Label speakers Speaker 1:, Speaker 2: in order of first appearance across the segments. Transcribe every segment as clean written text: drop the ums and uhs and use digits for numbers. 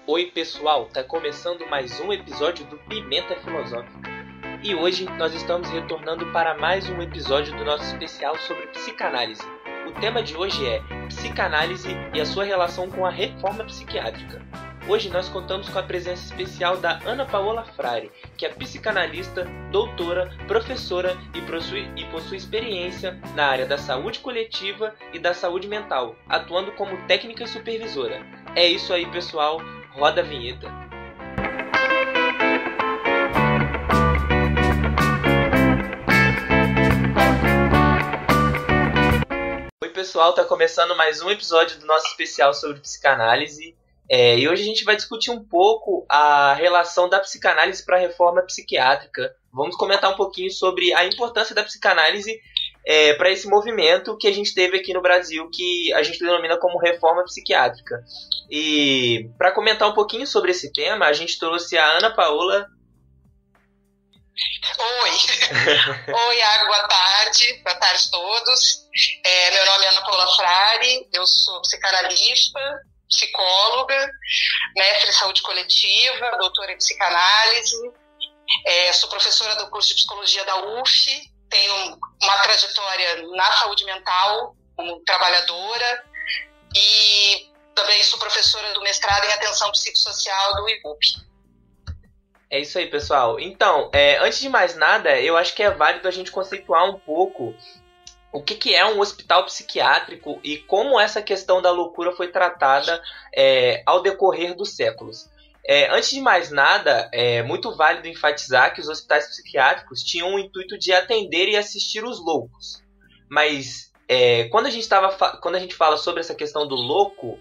Speaker 1: Oi pessoal, tá começando mais um episódio do Pimenta Filosófica. E hoje nós estamos retornando para mais um episódio do nosso especial sobre psicanálise. O tema de hoje é psicanálise e a sua relação com a reforma psiquiátrica. Hoje nós contamos com a presença especial da Ana Paola Frari, que é psicanalista, doutora, professora e possui experiência na área da saúde coletiva e da saúde mental, atuando como técnica supervisora. É isso aí, pessoal. Roda a vinheta. Oi pessoal, tá começando mais um episódio do nosso especial sobre psicanálise. E hoje a gente vai discutir um pouco a relação da psicanálise para a reforma psiquiátrica. Vamos comentar um pouquinho sobre a importância da psicanálise para esse movimento que a gente teve aqui no Brasil, que a gente denomina como reforma psiquiátrica. E para comentar um pouquinho sobre esse tema, a gente trouxe a Ana Paola.
Speaker 2: Oi! Oi, Iago, boa tarde a todos. Meu nome é Ana Paola Frari, eu sou psicanalista, psicóloga, mestre em saúde coletiva, doutora em psicanálise, sou professora do curso de psicologia da UF, tenho uma trajetória na saúde mental como trabalhadora e também sou professora do mestrado em atenção psicossocial do IBUP.
Speaker 1: É isso aí, pessoal. Então, antes de mais nada, eu acho que é válido a gente conceituar um pouco o que é um hospital psiquiátrico e como essa questão da loucura foi tratada ao decorrer dos séculos. Antes de mais nada, é muito válido enfatizar que os hospitais psiquiátricos tinham o intuito de atender e assistir os loucos. Mas quando a gente fala sobre essa questão do louco,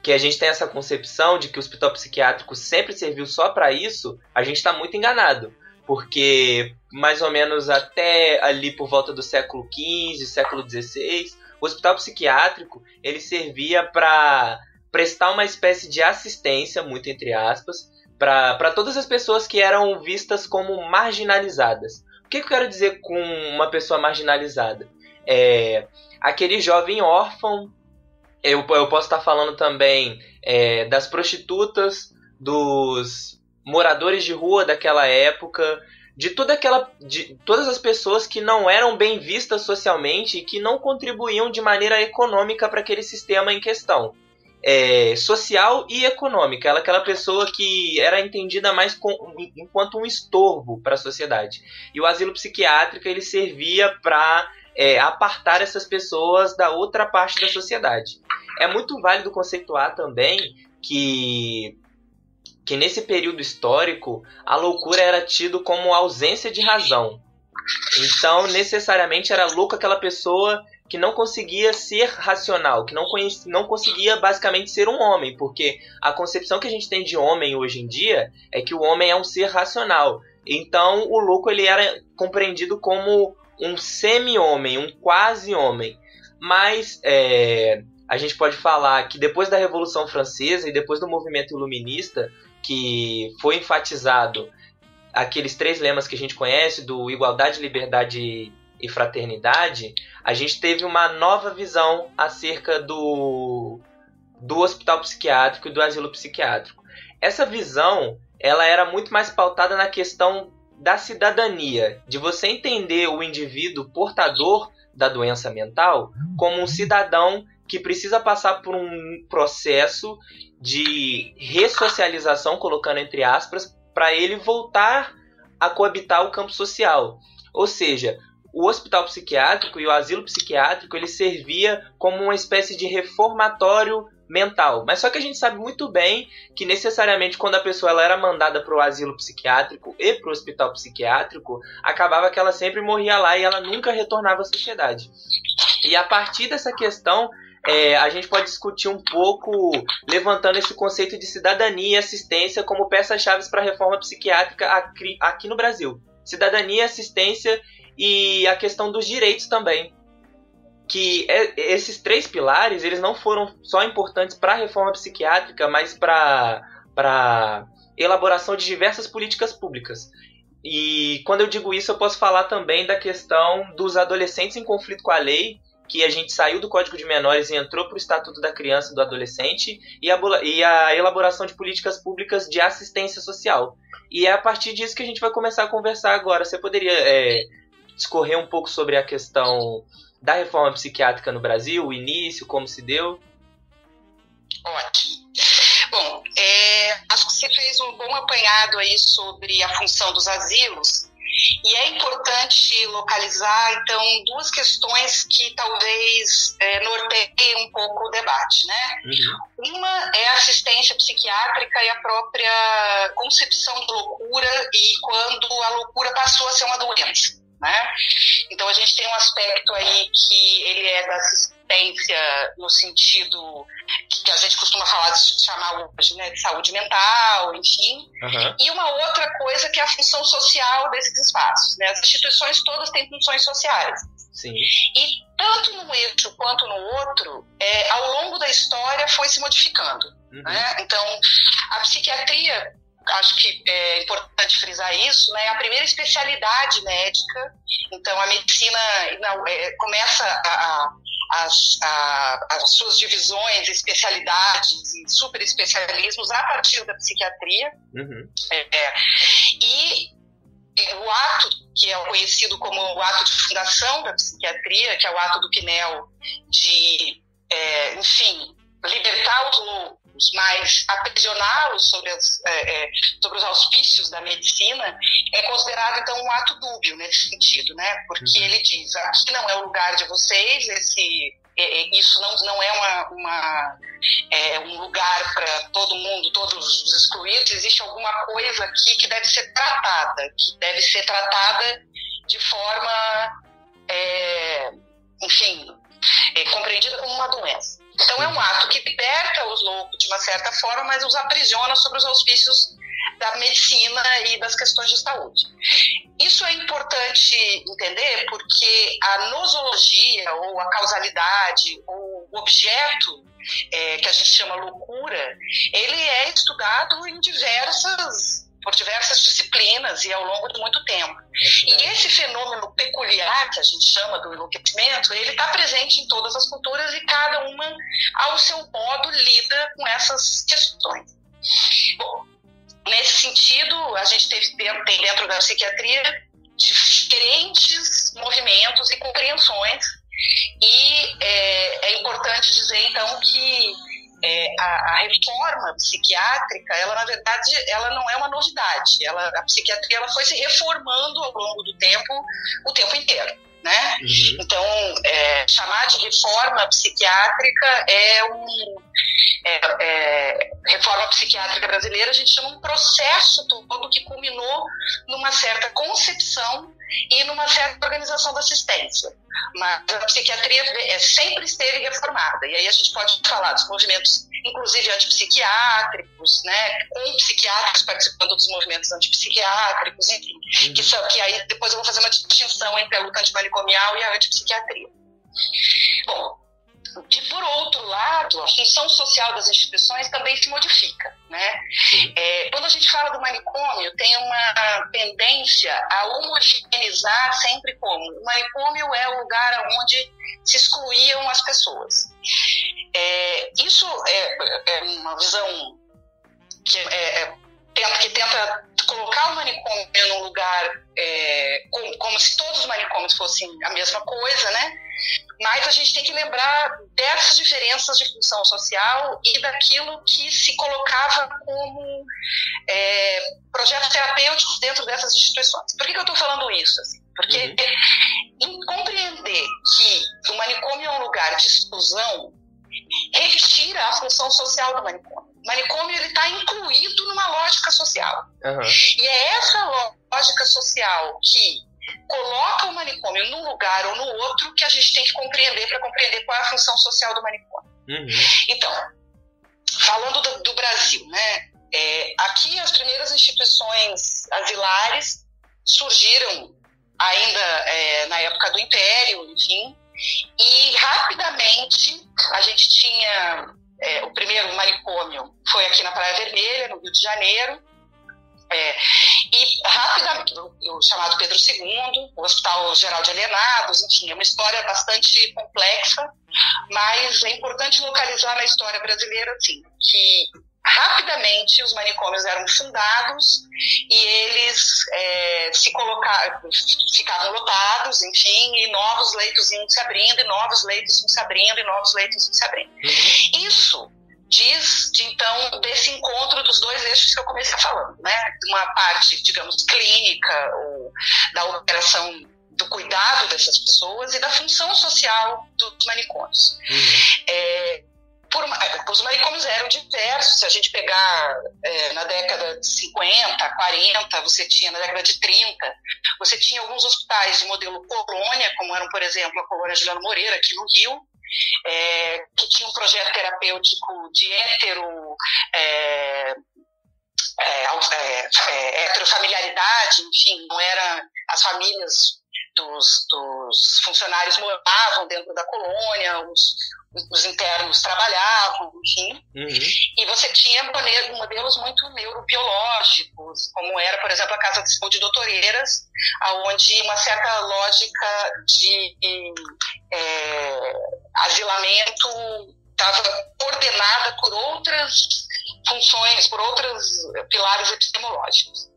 Speaker 1: que a gente tem essa concepção de que o hospital psiquiátrico sempre serviu só para isso, a gente está muito enganado. Porque mais ou menos até ali por volta do século XV, século XVI, o hospital psiquiátrico ele servia para prestar uma espécie de assistência, muito entre aspas, para todas as pessoas que eram vistas como marginalizadas. O que eu quero dizer com uma pessoa marginalizada? Aquele jovem órfão, eu posso estar falando também das prostitutas, dos moradores de rua daquela época, de todas as pessoas que não eram bem vistas socialmente e que não contribuíam de maneira econômica para aquele sistema em questão. Social e econômica, aquela pessoa que era entendida mais enquanto um estorvo para a sociedade. E o asilo psiquiátrico ele servia para apartar essas pessoas da outra parte da sociedade. É muito válido conceituar também que nesse período histórico a loucura era tido como ausência de razão. Então, necessariamente era louco aquela pessoa que não conseguia ser racional, que não conseguia basicamente ser um homem, porque a concepção que a gente tem de homem hoje em dia é que o homem é um ser racional. Então, o louco ele era compreendido como um semi-homem, um quase-homem. Mas a gente pode falar que depois da Revolução Francesa e depois do movimento iluminista, que foi enfatizado aqueles 3 lemas que a gente conhece, do igualdade, liberdade e fraternidade, a gente teve uma nova visão acerca do hospital psiquiátrico e do asilo psiquiátrico. Essa visão ela era muito mais pautada na questão da cidadania, de você entender o indivíduo portador da doença mental como um cidadão que precisa passar por um processo de ressocialização, colocando entre aspas, para ele voltar a coabitar o campo social. Ou seja, o hospital psiquiátrico e o asilo psiquiátrico ele servia como uma espécie de reformatório mental. Mas só que a gente sabe muito bem que necessariamente quando a pessoa ela era mandada para o asilo psiquiátrico e para o hospital psiquiátrico, acabava que ela sempre morria lá e ela nunca retornava à sociedade. E a partir dessa questão, a gente pode discutir um pouco levantando esse conceito de cidadania e assistência como peças-chave para a reforma psiquiátrica aqui no Brasil. Cidadania, assistência e a questão dos direitos também. Que esses 3 pilares eles não foram só importantes para a reforma psiquiátrica, mas para a elaboração de diversas políticas públicas. E quando eu digo isso, eu posso falar também da questão dos adolescentes em conflito com a lei, que a gente saiu do Código de Menores e entrou para o Estatuto da Criança e do Adolescente e a elaboração de políticas públicas de assistência social. E é a partir disso que a gente vai começar a conversar agora. Você poderia discorrer um pouco sobre a questão da reforma psiquiátrica no Brasil, o início, como se deu?
Speaker 2: Ótimo. Bom, acho que você fez um bom apanhado aí sobre a função dos asilos, e é importante localizar, então, duas questões que talvez norteiem um pouco o debate, né? Uhum. Uma é a assistência psiquiátrica e a própria concepção de loucura e quando a loucura passou a ser uma doença, né? Então, a gente tem um aspecto aí que ele é da assistência no sentido que a gente costuma chamar hoje, né, de saúde mental, enfim. Uhum. E uma outra coisa que é a função social desses espaços, né? As instituições todas têm funções sociais.
Speaker 1: Sim.
Speaker 2: E tanto num eixo quanto no outro, ao longo da história foi se modificando. Uhum. Né? Então, a psiquiatria, acho que é importante frisar isso, né? É a primeira especialidade médica. Então, a medicina começa as suas divisões, especialidades e super especialismos a partir da psiquiatria. Uhum. E o ato que é conhecido como o ato de fundação da psiquiatria, que é o ato do Pinel de, enfim, libertar os loucos, mas aprisioná-los sobre os auspícios da medicina, é considerado, então, um ato dúbio nesse sentido, né? Porque ele diz, aqui não é o lugar de vocês, isso não é um lugar para todo mundo, todos os excluídos, existe alguma coisa aqui que deve ser tratada de forma, enfim, compreendida como uma doença. Então é um ato que liberta os loucos de uma certa forma, mas os aprisiona sobre os auspícios da medicina e das questões de saúde. Isso é importante entender porque a nosologia, ou a causalidade, ou o objeto que a gente chama loucura, ele é estudado por diversas disciplinas e ao longo de muito tempo. E esse fenômeno peculiar, que a gente chama do enlouquecimento, ele está presente em todas as culturas e cada uma, ao seu modo, lida com essas questões. Bom, nesse sentido, a gente tem dentro da psiquiatria diferentes movimentos e compreensões, e é importante dizer, então, que a reforma psiquiátrica, ela, na verdade, ela não é uma novidade. A psiquiatria ela foi se reformando ao longo do tempo, o tempo inteiro, né? Uhum. Então, chamar de reforma psiquiátrica reforma psiquiátrica brasileira, a gente chama um processo todo que culminou numa certa concepção e numa certa organização da assistência. Mas a psiquiatria sempre esteve reformada, e aí a gente pode falar dos movimentos, inclusive antipsiquiátricos, né, com psiquiatras participando dos movimentos antipsiquiátricos, enfim, que aí depois eu vou fazer uma distinção entre a luta antimanicomial e a antipsiquiatria. Bom, por outro lado, a função social das instituições também se modifica, né? Quando a gente fala do manicômio, tem uma tendência a homogeneizar sempre como o manicômio é o lugar onde se excluíam as pessoas. Isso é uma visão que tenta colocar o manicômio num lugar como se todos os manicômios fossem a mesma coisa, né? Mas a gente tem que lembrar dessas diferenças de função social e daquilo que se colocava como projetos terapêuticos dentro dessas instituições. Por que eu estou falando isso? Assim? Porque em compreender que o manicômio é um lugar de exclusão, retira a função social do manicômio. O manicômio está incluído numa lógica social. Uhum. E é essa lógica social que coloca o manicômio num lugar ou no outro que a gente tem que compreender para compreender qual é a função social do manicômio. Uhum. Então, falando do Brasil, né? Aqui as primeiras instituições asilares surgiram ainda na época do Império, enfim, e rapidamente a gente tinha o primeiro manicômio foi aqui na Praia Vermelha, no Rio de Janeiro, E rapidamente, o chamado Pedro II, o Hospital Geral de Alienados, enfim, é uma história bastante complexa, mas é importante localizar na história brasileira, assim, que rapidamente os manicômios eram fundados e eles ficavam lotados, enfim, e novos leitos iam se abrindo, e novos leitos iam se abrindo, e novos leitos iam se abrindo. Isso diz, então, desse encontro dos dois eixos que eu comecei falando, né? Uma parte, digamos, clínica, ou da operação do cuidado dessas pessoas e da função social dos manicômios. Os manicômios eram diversos. Se a gente pegar na década de 50, 40, você tinha, na década de 30, você tinha alguns hospitais de modelo colônia, como eram, por exemplo, a colônia Juliano Moreira, aqui no Rio, que tinha um projeto terapêutico de heterofamiliaridade, enfim, não era as famílias dos funcionários moravam dentro da colônia, os internos trabalhavam, enfim. E você tinha modelos muito neurobiológicos, como era, por exemplo, a Casa de Saúde Doutoreiras, onde uma certa lógica de asilamento estava coordenada por outras funções, por outros pilares epistemológicos.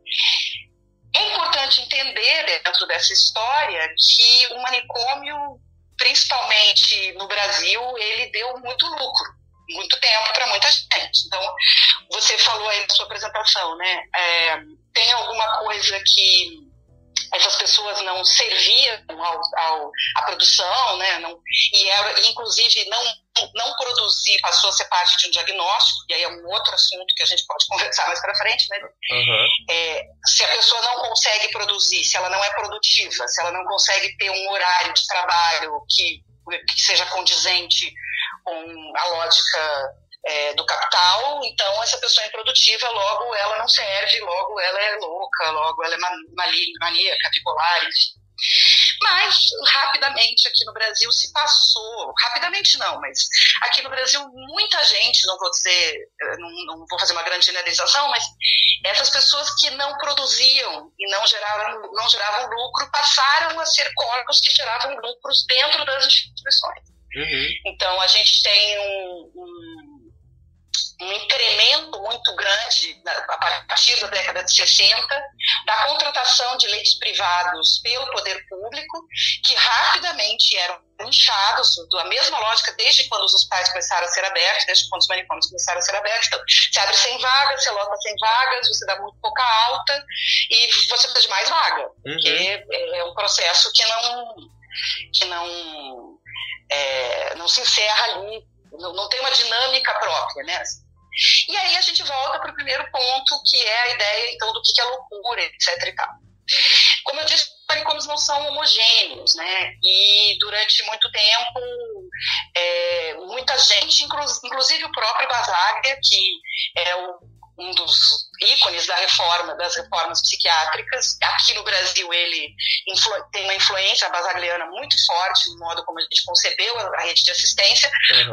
Speaker 2: É importante entender, dentro dessa história, que o manicômio, principalmente no Brasil, ele deu muito lucro, muito tempo para muita gente. Então, você falou aí na sua apresentação, né? Tem alguma coisa que essas pessoas não serviam à produção, né? Inclusive, não produzir passou a ser parte de um diagnóstico, e aí é um outro assunto que a gente pode conversar mais para frente, né? Se a pessoa não consegue produzir, se ela não é produtiva, se ela não consegue ter um horário de trabalho que seja condizente com a lógica do capital, então essa pessoa é improdutiva, logo ela não serve, logo ela é louca, logo ela é maníaca, bipolar, enfim. Mas rapidamente aqui no Brasil se passou, rapidamente não, mas aqui no Brasil muita gente, não vou dizer, não vou fazer uma grande generalização, mas essas pessoas que não produziam e não geravam lucro passaram a ser corpos que geravam lucros dentro das instituições. Então a gente tem um incremento muito grande a partir da década de 60 da contratação de leitos privados pelo poder público, que rapidamente eram inchados, da mesma lógica desde quando os hospitais começaram a ser abertos, desde quando os manicômios começaram a ser abertos. Então, você abre 100 vagas, você lota 100 vagas, você dá muito pouca alta e você precisa de mais vaga, porque é um processo que não se encerra ali, não tem uma dinâmica própria, né? E aí a gente volta para o primeiro ponto, que é a ideia, então, do que é loucura, etc. e tal. Como eu disse, os manicômios não são homogêneos, né? E durante muito tempo, muita gente, inclusive o próprio Basaglia, que é um dos ícones das reformas psiquiátricas. Aqui no Brasil ele tem uma influência basagliana muito forte no modo como a gente concebeu a rede de assistência,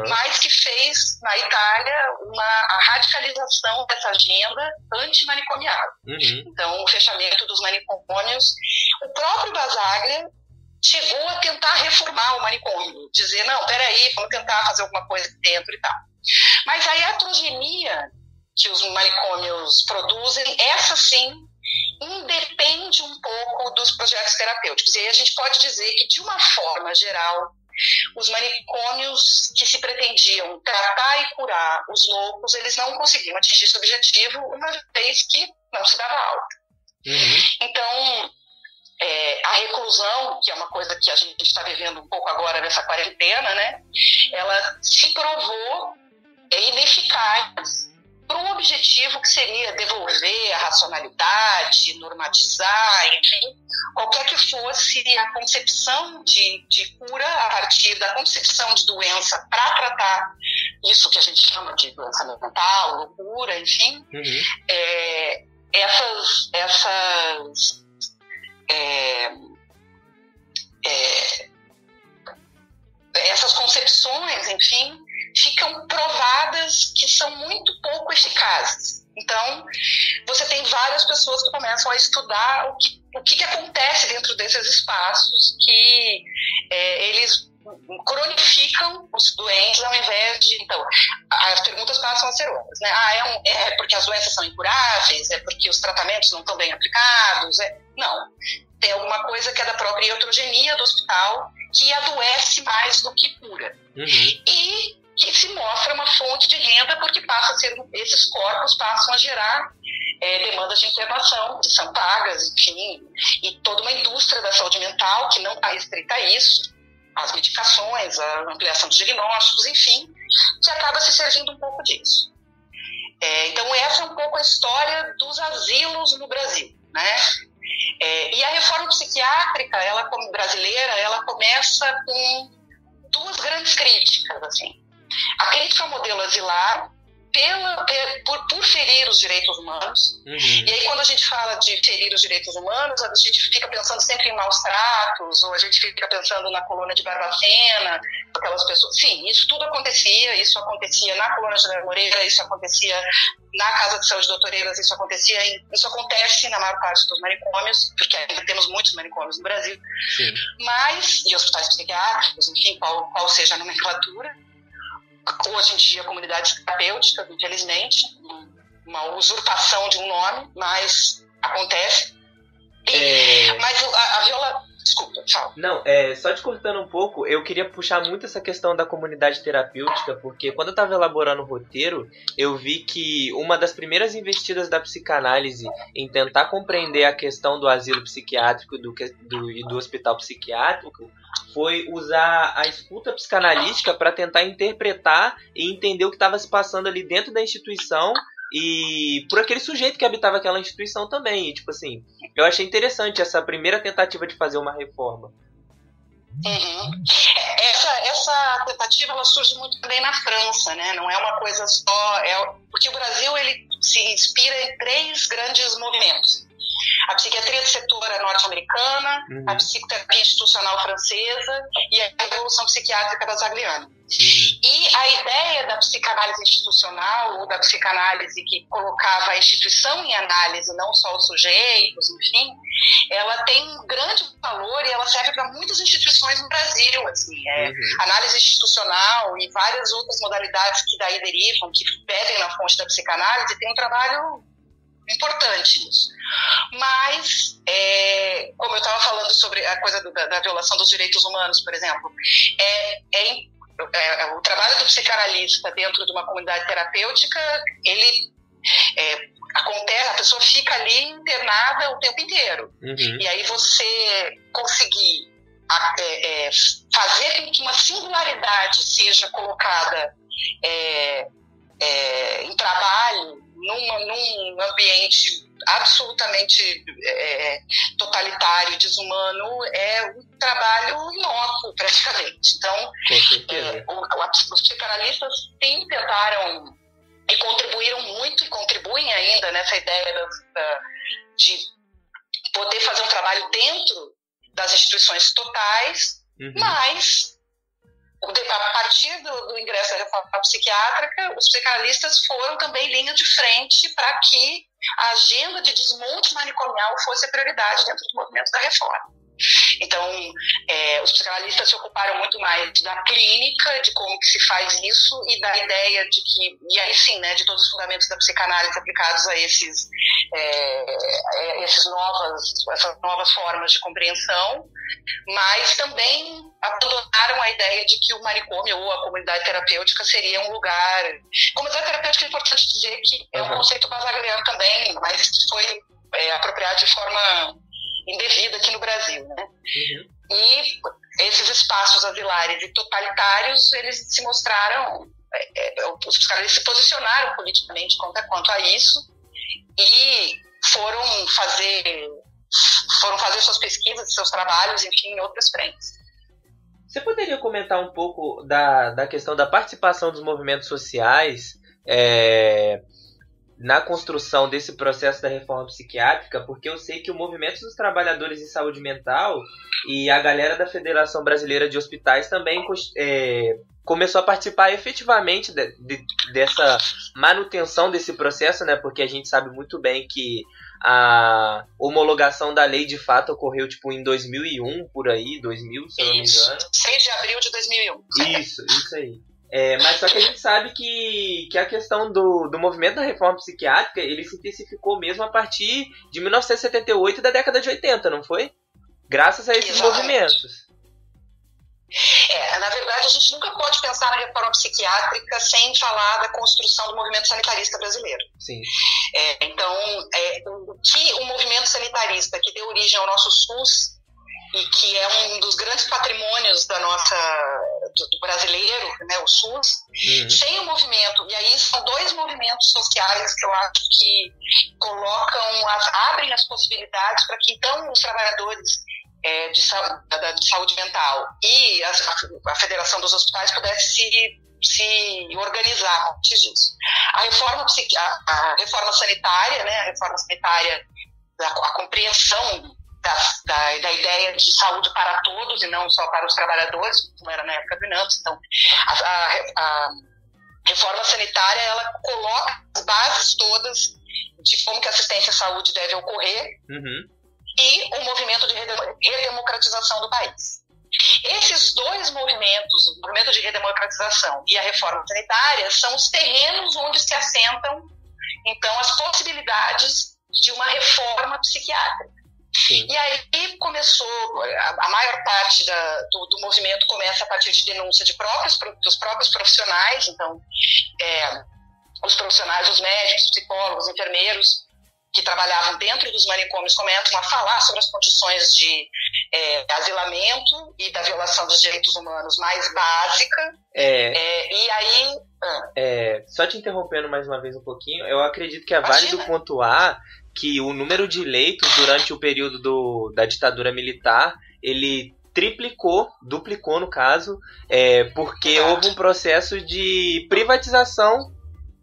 Speaker 2: mas que fez na Itália a radicalização dessa agenda antimanicomial. Então, o fechamento dos manicômios. O próprio Basaglia chegou a tentar reformar o manicômio, dizer, não, peraí, vamos tentar fazer alguma coisa dentro e tal. Mas a iatrogenia que os manicômios produzem, essa sim independe um pouco dos projetos terapêuticos. E aí a gente pode dizer que, de uma forma geral, os manicômios que se pretendiam tratar e curar os loucos, eles não conseguiam atingir esse objetivo, uma vez que não se dava alta. Então, a reclusão, que é uma coisa que a gente está vivendo um pouco agora nessa quarentena, né, ela se provou ineficaz para um objetivo que seria devolver a racionalidade, normatizar, enfim, qualquer que fosse a concepção de cura a partir da concepção de doença para tratar isso que a gente chama de doença mental, loucura, enfim, essas concepções, enfim, ficam provadas que são muito pouco eficazes. Então, você tem várias pessoas que começam a estudar o que acontece dentro desses espaços, que eles cronificam os doentes ao invés de... Então, as perguntas passam a ser outras, né? É porque as doenças são incuráveis? É porque os tratamentos não estão bem aplicados? Não. Tem alguma coisa que é da própria iatrogenia do hospital, que adoece mais do que cura. E que se mostra uma fonte de renda, porque esses corpos passam a gerar demandas de internação, que são pagas, enfim, e toda uma indústria da saúde mental que não está restrita a isso, as medicações, a ampliação de diagnósticos, enfim, que acaba se servindo um pouco disso. Então essa é um pouco a história dos asilos no Brasil, né? E a reforma psiquiátrica, ela como brasileira, ela começa com duas grandes críticas, assim. A crítica ao modelo asilar por ferir os direitos humanos. E aí quando a gente fala de ferir os direitos humanos, a gente fica pensando sempre em maus tratos, ou a gente fica pensando na colônia de Barbacena, aquelas pessoas. Sim, isso tudo acontecia, isso acontecia na colônia de Moreira, isso acontecia na Casa de Saúde Doutoreiras, isso acontece na maior parte dos manicômios, porque ainda temos muitos manicômios no Brasil.
Speaker 1: Sim.
Speaker 2: Mas, e hospitais psiquiátricos, enfim, qual seja a nomenclatura. Hoje em dia, comunidades terapêuticas, infelizmente, uma usurpação de um nome, mas acontece. Mas a viola... Desculpa, tchau.
Speaker 1: Não, só te cortando um pouco, eu queria puxar muito essa questão da comunidade terapêutica, porque quando eu estava elaborando o roteiro, eu vi que uma das primeiras investidas da psicanálise em tentar compreender a questão do asilo psiquiátrico e do hospital psiquiátrico foi usar a escuta psicanalítica para tentar interpretar e entender o que estava se passando ali dentro da instituição e por aquele sujeito que habitava aquela instituição também. E, tipo assim, eu achei interessante essa primeira tentativa de fazer uma reforma.
Speaker 2: Essa tentativa ela surge muito também na França, né? Não é uma coisa só... porque o Brasil ele se inspira em 3 grandes movimentos. A psiquiatria de setor norte-americana, a psicoterapia institucional francesa e a revolução psiquiátrica brasiliana. E a ideia da psicanálise institucional, ou da psicanálise que colocava a instituição em análise, não só os sujeitos, enfim, ela tem um grande valor e ela serve para muitas instituições no Brasil. Assim, análise institucional e várias outras modalidades que daí derivam, que bebem na fonte da psicanálise, tem um trabalho importante nisso. Mas, como eu estava falando sobre a coisa da violação dos direitos humanos, por exemplo, o trabalho do psicanalista dentro de uma comunidade terapêutica, ele acontece, a pessoa fica ali internada o tempo inteiro. E aí você conseguir fazer com que uma singularidade seja colocada em trabalho num ambiente absolutamente totalitário, desumano, é um trabalho inócuo, praticamente. Então, os psicanalistas sim tentaram e contribuíram muito, e contribuem ainda nessa ideia de poder fazer um trabalho dentro das instituições totais, mas a partir do ingresso da reforma psiquiátrica, os psicanalistas foram também linha de frente para que a agenda de desmonte manicomial fosse a prioridade dentro do movimento da reforma. Então, os psicanalistas se ocuparam muito mais da clínica, de como que se faz isso, e da ideia de que, e aí sim, né, de todos os fundamentos da psicanálise aplicados a essas novas formas de compreensão, mas também abandonaram a ideia de que o manicômio ou a comunidade terapêutica seria um lugar... Comunidade terapêutica é importante dizer que é um conceito basagliano também, mas foi apropriado de forma indevida aqui no Brasil, né? E esses espaços asilares e totalitários, eles se mostraram, os psicanalistas se posicionaram politicamente quanto a isso e foram fazer suas pesquisas, seus trabalhos, enfim, em outras frentes.
Speaker 1: Você poderia comentar um pouco da questão da participação dos movimentos sociais na construção desse processo da reforma psiquiátrica? Porque eu sei que o Movimento dos Trabalhadores em Saúde Mental e a galera da Federação Brasileira de Hospitais também começou a participar efetivamente dessa manutenção desse processo, né? Porque a gente sabe muito bem que a homologação da lei de fato ocorreu tipo em 2001, por aí, 2000, se eu não me engano.
Speaker 2: 6 de abril de 2001.
Speaker 1: Isso aí. Mas só que a gente sabe que a questão do movimento da reforma psiquiátrica, ele se intensificou mesmo a partir de 1978 e da década de 80, não foi? Graças a esses movimentos.
Speaker 2: Na verdade, a gente nunca pode pensar na reforma psiquiátrica sem falar da construção do movimento sanitarista brasileiro.
Speaker 1: Sim.
Speaker 2: Então, o movimento sanitarista que deu origem ao nosso SUS e que é um dos grandes patrimônios do brasileiro, né, o SUS, sem o movimento, e aí são 2 movimentos sociais que eu acho que abrem as possibilidades para que então os trabalhadores de saúde mental e a Federação dos Hospitais pudessem se organizar antes disso. A reforma sanitária, né, a compreensão da ideia de saúde para todos e não só para os trabalhadores, como era na época do Inantos. Então, a reforma sanitária, ela coloca as bases todas de como que a assistência à saúde deve ocorrer e o movimento de redemocratização do país. Esses 2 movimentos, o movimento de redemocratização e a reforma sanitária, são os terrenos onde se assentam, então, as possibilidades de uma reforma psiquiátrica. Sim. E aí começou, a maior parte do movimento começa a partir de denúncia dos próprios profissionais, então, os profissionais, os médicos, psicólogos, enfermeiros, que trabalhavam dentro dos manicômios começam a falar sobre as condições de asilamento e da violação dos direitos humanos mais básica. E aí...
Speaker 1: Só te interrompendo mais uma vez um pouquinho, eu acredito que é válido pontuar que o número de leitos durante o período da ditadura militar, ele duplicou no caso, porque houve um processo de privatização.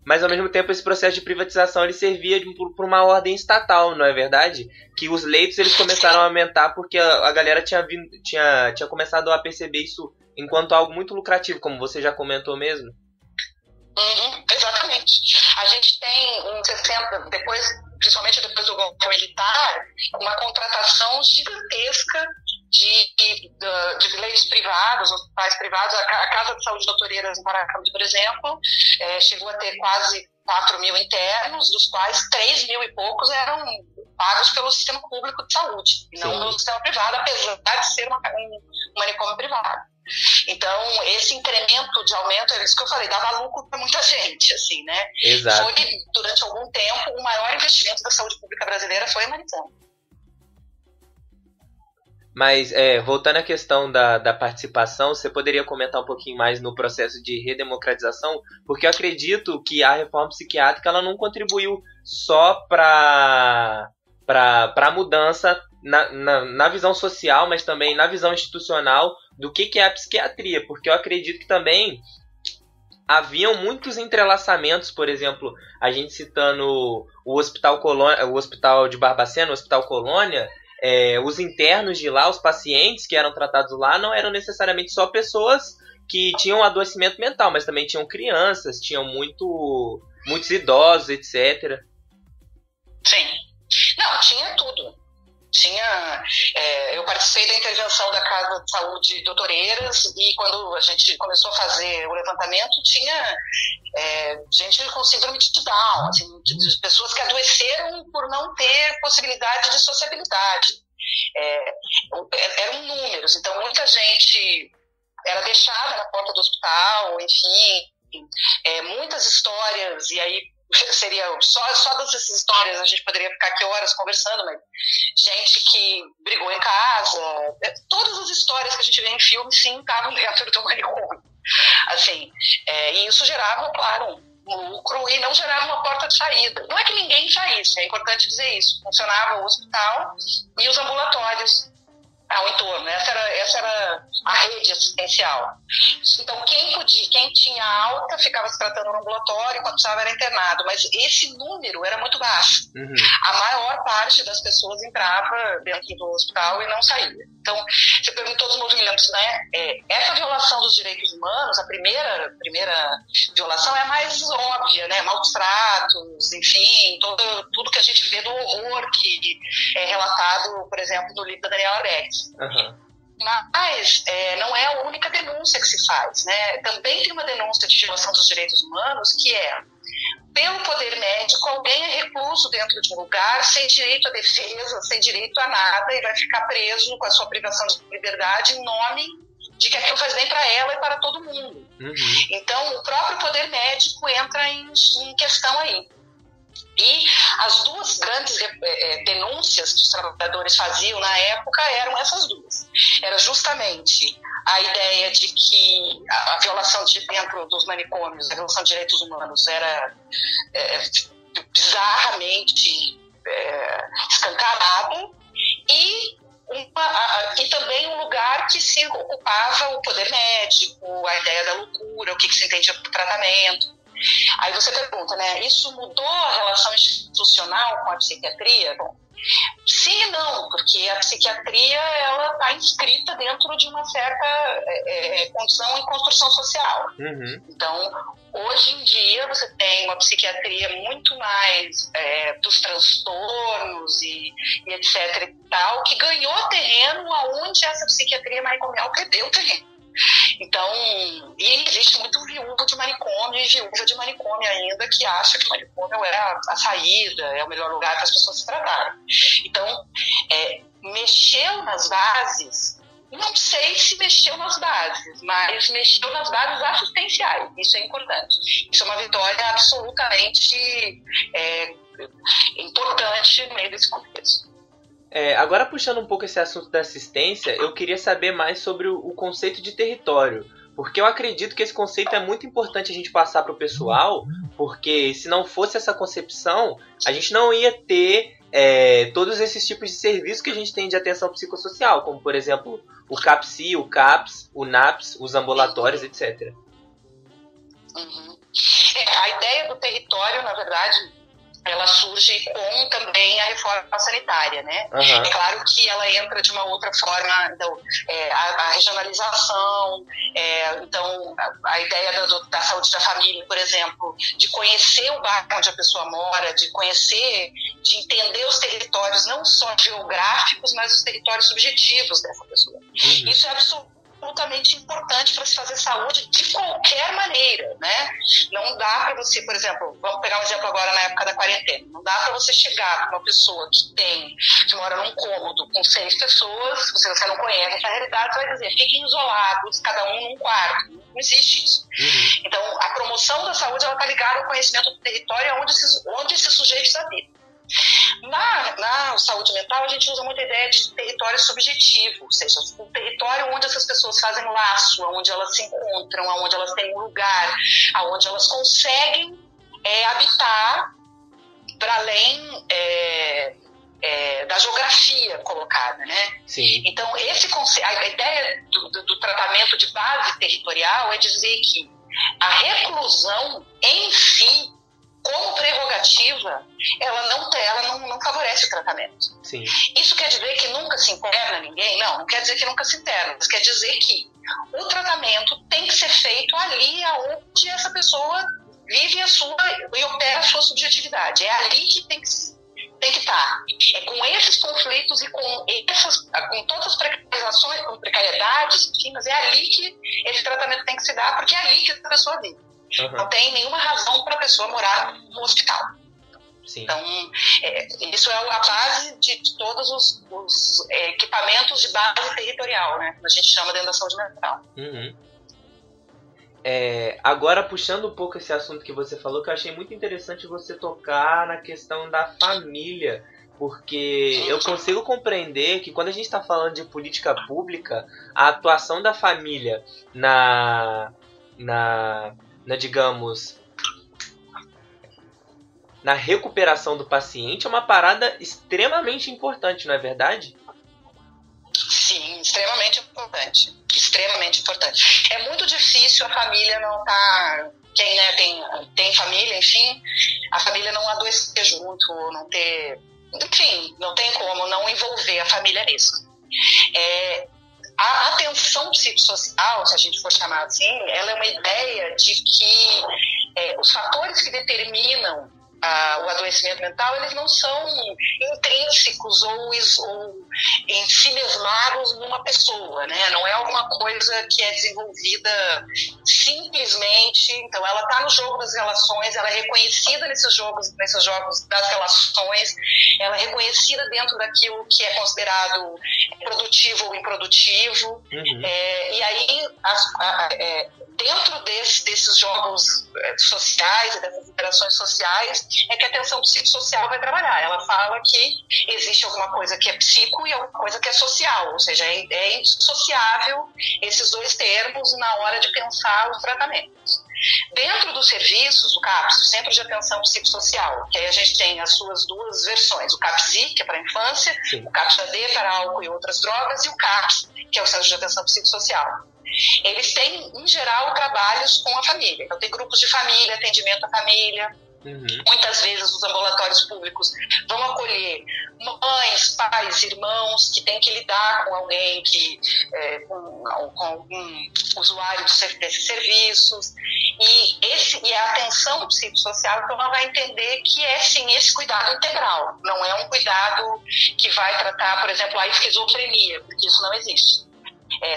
Speaker 1: Mas, ao mesmo tempo, esse processo de privatização ele servia para uma ordem estatal, não é verdade? Que os leitos eles começaram a aumentar porque a galera tinha começado a perceber isso enquanto algo muito lucrativo, como você já comentou mesmo.
Speaker 2: Exatamente. A gente tem, principalmente depois do golpe militar, uma contratação gigantesca de leitos privados, hospitais privados. A Casa de Saúde Doutor Eiras, em Paracambi, por exemplo, chegou a ter quase 4.000 internos, dos quais 3.000 e poucos eram pagos pelo sistema público de saúde, e não pelo sistema privado, apesar de ser um manicômio privado. Então, esse incremento de aumento, é isso que eu falei, dava lucro para muita gente, assim, né?
Speaker 1: Exato.
Speaker 2: Foi, durante algum tempo, o maior investimento da saúde pública brasileira foi em manicômio.
Speaker 1: Mas, voltando à questão da participação, você poderia comentar um pouquinho mais no processo de redemocratização? Porque eu acredito que a reforma psiquiátrica ela não contribuiu só para a mudança na visão social, mas também na visão institucional do que é a psiquiatria. Porque eu acredito que também haviam muitos entrelaçamentos, por exemplo, a gente citando o Hospital de Barbacena, o Hospital Colônia. Os internos de lá, os pacientes que eram tratados lá, não eram necessariamente só pessoas que tinham adoecimento mental, mas também tinham crianças, tinham muitos idosos, etc.
Speaker 2: Sim. Não, tinha tudo. Eu participei da intervenção da Casa de Saúde Doutor Eiras e quando a gente começou a fazer o levantamento, tinha gente com síndrome de Down, assim, de pessoas que adoeceram por não ter possibilidade de sociabilidade. Eram números, então muita gente era deixada na porta do hospital, enfim, muitas histórias, e aí seria só dessas histórias a gente poderia ficar aqui horas conversando, mas gente que brigou em casa, todas as histórias que a gente vê em filme, sim, estavam dentro do manicômio, assim, e isso gerava, claro, um lucro e não gerava uma porta de saída. Não é que ninguém saísse, é importante dizer isso. Funcionava o hospital e os ambulatórios ao entorno. Essa era a rede assistencial. Então, quem tinha alta ficava se tratando no ambulatório, quando precisava era internado, mas esse número era muito baixo.
Speaker 1: Uhum.
Speaker 2: A maior parte das pessoas entrava dentro do hospital e não saía. Então, você perguntou dos movimentos, né? Essa violação dos direitos humanos, a primeira violação é a mais óbvia, né? Maus tratos, enfim, tudo que a gente vê do horror que é relatado, por exemplo, no livro da Daniela Beck.
Speaker 1: Uhum.
Speaker 2: Mas não é a única denúncia que se faz, né? Também tem uma denúncia de violação dos direitos humanos que é, pelo poder médico, alguém é recluso dentro de um lugar sem direito à defesa, sem direito a nada e vai ficar preso com a sua privação de liberdade em nome de que aquilo faz bem para ela e para todo mundo.
Speaker 1: Uhum.
Speaker 2: Então, o próprio poder médico entra em questão aí. E as duas grandes denúncias que os trabalhadores faziam na época eram essas duas. Era justamente a ideia de que a violação dentro dos manicômios, a violação de direitos humanos era bizarramente escancarada e também um lugar que se ocupava o poder médico, a ideia da loucura, o que se entendia por tratamento. Aí você pergunta, né, isso mudou a relação institucional com a psiquiatria? Bom, sim e não, porque a psiquiatria ela está inscrita dentro de uma certa condição e construção social.
Speaker 1: Uhum.
Speaker 2: Então, hoje em dia você tem uma psiquiatria muito mais dos transtornos e etc e tal, que ganhou terreno aonde essa psiquiatria manicomial perdeu terreno. Então, e existe muito viúvo de manicômio e viúva de manicômio ainda que acha que o manicômio é a saída, é o melhor lugar para as pessoas se tratarem. Então, mexeu nas bases, não sei se mexeu nas bases, mas mexeu nas bases assistenciais, isso é importante. Isso é uma vitória absolutamente importante no meio desse contexto.
Speaker 1: Agora, puxando um pouco esse assunto da assistência, eu queria saber mais sobre o conceito de território, porque eu acredito que esse conceito é muito importante a gente passar para o pessoal, porque se não fosse essa concepção, a gente não ia ter todos esses tipos de serviços que a gente tem de atenção psicossocial, como, por exemplo, o CAPSI, o CAPS, o NAPS, os ambulatórios, etc.
Speaker 2: Uhum. A ideia do território, na verdade, ela surge com também a reforma sanitária, né?
Speaker 1: Uhum.
Speaker 2: É claro que ela entra de uma outra forma, então, a regionalização, então a ideia da saúde da família, por exemplo, de conhecer o bairro onde a pessoa mora, de entender os territórios não só geográficos, mas os territórios subjetivos dessa pessoa.
Speaker 1: Uhum.
Speaker 2: Isso é absolutamente importante para se fazer saúde de qualquer maneira, né? Não dá para você, por exemplo, vamos pegar um exemplo agora na época da quarentena, não dá para você chegar para uma pessoa que mora num cômodo com 6 pessoas, se você não conhece essa realidade, você vai dizer, fiquem isolados, cada um num quarto. Não existe isso.
Speaker 1: Uhum.
Speaker 2: Então, a promoção da saúde está ligada ao conhecimento do território onde esses sujeitos habitam. Na saúde mental, a gente usa muito a ideia de território subjetivo, ou seja, o território onde essas pessoas fazem laço, onde elas se encontram, onde elas têm um lugar, onde elas conseguem habitar para além da geografia colocada, né?
Speaker 1: Sim.
Speaker 2: Então, a ideia do tratamento de base territorial é dizer que a reclusão em si, como prerrogativa, ela não favorece o tratamento.
Speaker 1: Sim.
Speaker 2: Isso quer dizer que nunca se interna ninguém? Não quer dizer que nunca se interna. Isso quer dizer que o tratamento tem que ser feito ali onde essa pessoa vive e opera a sua subjetividade. É ali que tem que estar. É com esses conflitos e com todas as precarizações, com precariedades, mas é ali que esse tratamento tem que se dar, porque é ali que a pessoa vive.
Speaker 1: Uhum.
Speaker 2: Não tem nenhuma razão para a pessoa morar no hospital.
Speaker 1: Sim.
Speaker 2: Então, isso é a base de todos os equipamentos de base territorial, né? Como a gente chama dentro da saúde mental.
Speaker 1: Uhum. Agora, puxando um pouco esse assunto que você falou, que eu achei muito interessante você tocar na questão da família, porque eu consigo compreender que quando a gente está falando de política pública, a atuação da família digamos, na recuperação do paciente é uma parada extremamente importante, não é verdade?
Speaker 2: Sim, Sim, extremamente importante. Extremamente importante. É muito difícil a família não estar... Quem, né, tem família, enfim, a família não adoecer junto, não ter... Enfim, não tem como não envolver a família nisso. A atenção psicossocial, se a gente for chamar assim, ela é uma ideia de que os fatores que determinam o adoecimento mental, eles não são intrínsecos ou em si mesmados numa pessoa, né? Não é alguma coisa que é desenvolvida simplesmente. Então, ela está no jogo das relações, ela é reconhecida nesses jogos das relações, ela é reconhecida dentro daquilo que é considerado produtivo ou improdutivo. Uhum. E aí, dentro desses jogos sociais e dessas interações sociais, é que a atenção psicossocial vai trabalhar. Ela fala que existe alguma coisa que é psico e alguma coisa que é social, ou seja, é indissociável esses dois termos na hora de pensar os tratamentos. Dentro dos serviços, o CAPS, o Centro de Atenção Psicossocial, que aí a gente tem as suas duas versões, o CAPSI, que é para a infância, sim, o CAPS-AD para álcool e outras drogas, e o CAPS, que é o Centro de Atenção Psicossocial. Eles têm, em geral, trabalhos com a família. Então, tem grupos de família, atendimento à família. Uhum. Muitas vezes os ambulatórios públicos vão acolher mães, pais, irmãos que têm que lidar com alguém com algum usuário desses serviços, e a atenção psicossocial, então, ela vai entender que é sim esse cuidado integral, não é um cuidado que vai tratar, por exemplo, a esquizofrenia, porque isso não existe.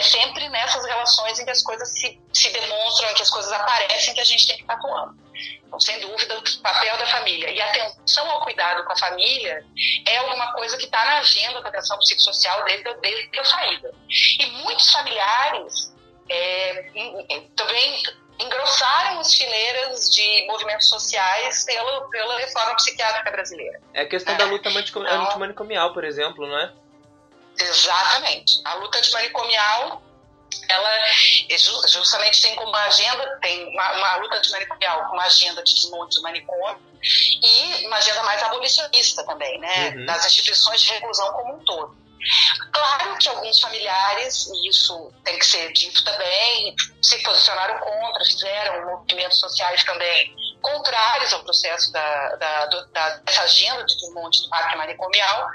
Speaker 2: Sempre nessas relações em que as coisas se demonstram, em que as coisas aparecem, que a gente tem que estar atuando. Então, sem dúvida, o papel da família e a atenção ao cuidado com a família é alguma coisa que está na agenda da atenção psicossocial desde a saída. E muitos familiares também engrossaram as fileiras de movimentos sociais pela reforma psiquiátrica brasileira.
Speaker 1: É a questão da luta antimanicomial, por exemplo, não é?
Speaker 2: Exatamente. A luta antimanicomial, ela justamente tem como agenda, tem uma luta antimanicomial com uma agenda de desmonte do manicômio e uma agenda mais abolicionista também, né? Uhum. Das instituições de reclusão como um todo. Claro que alguns familiares, e isso tem que ser dito também, se posicionaram contra, fizeram movimentos sociais também contrários ao processo dessa agenda de desmonte do parque manicomial,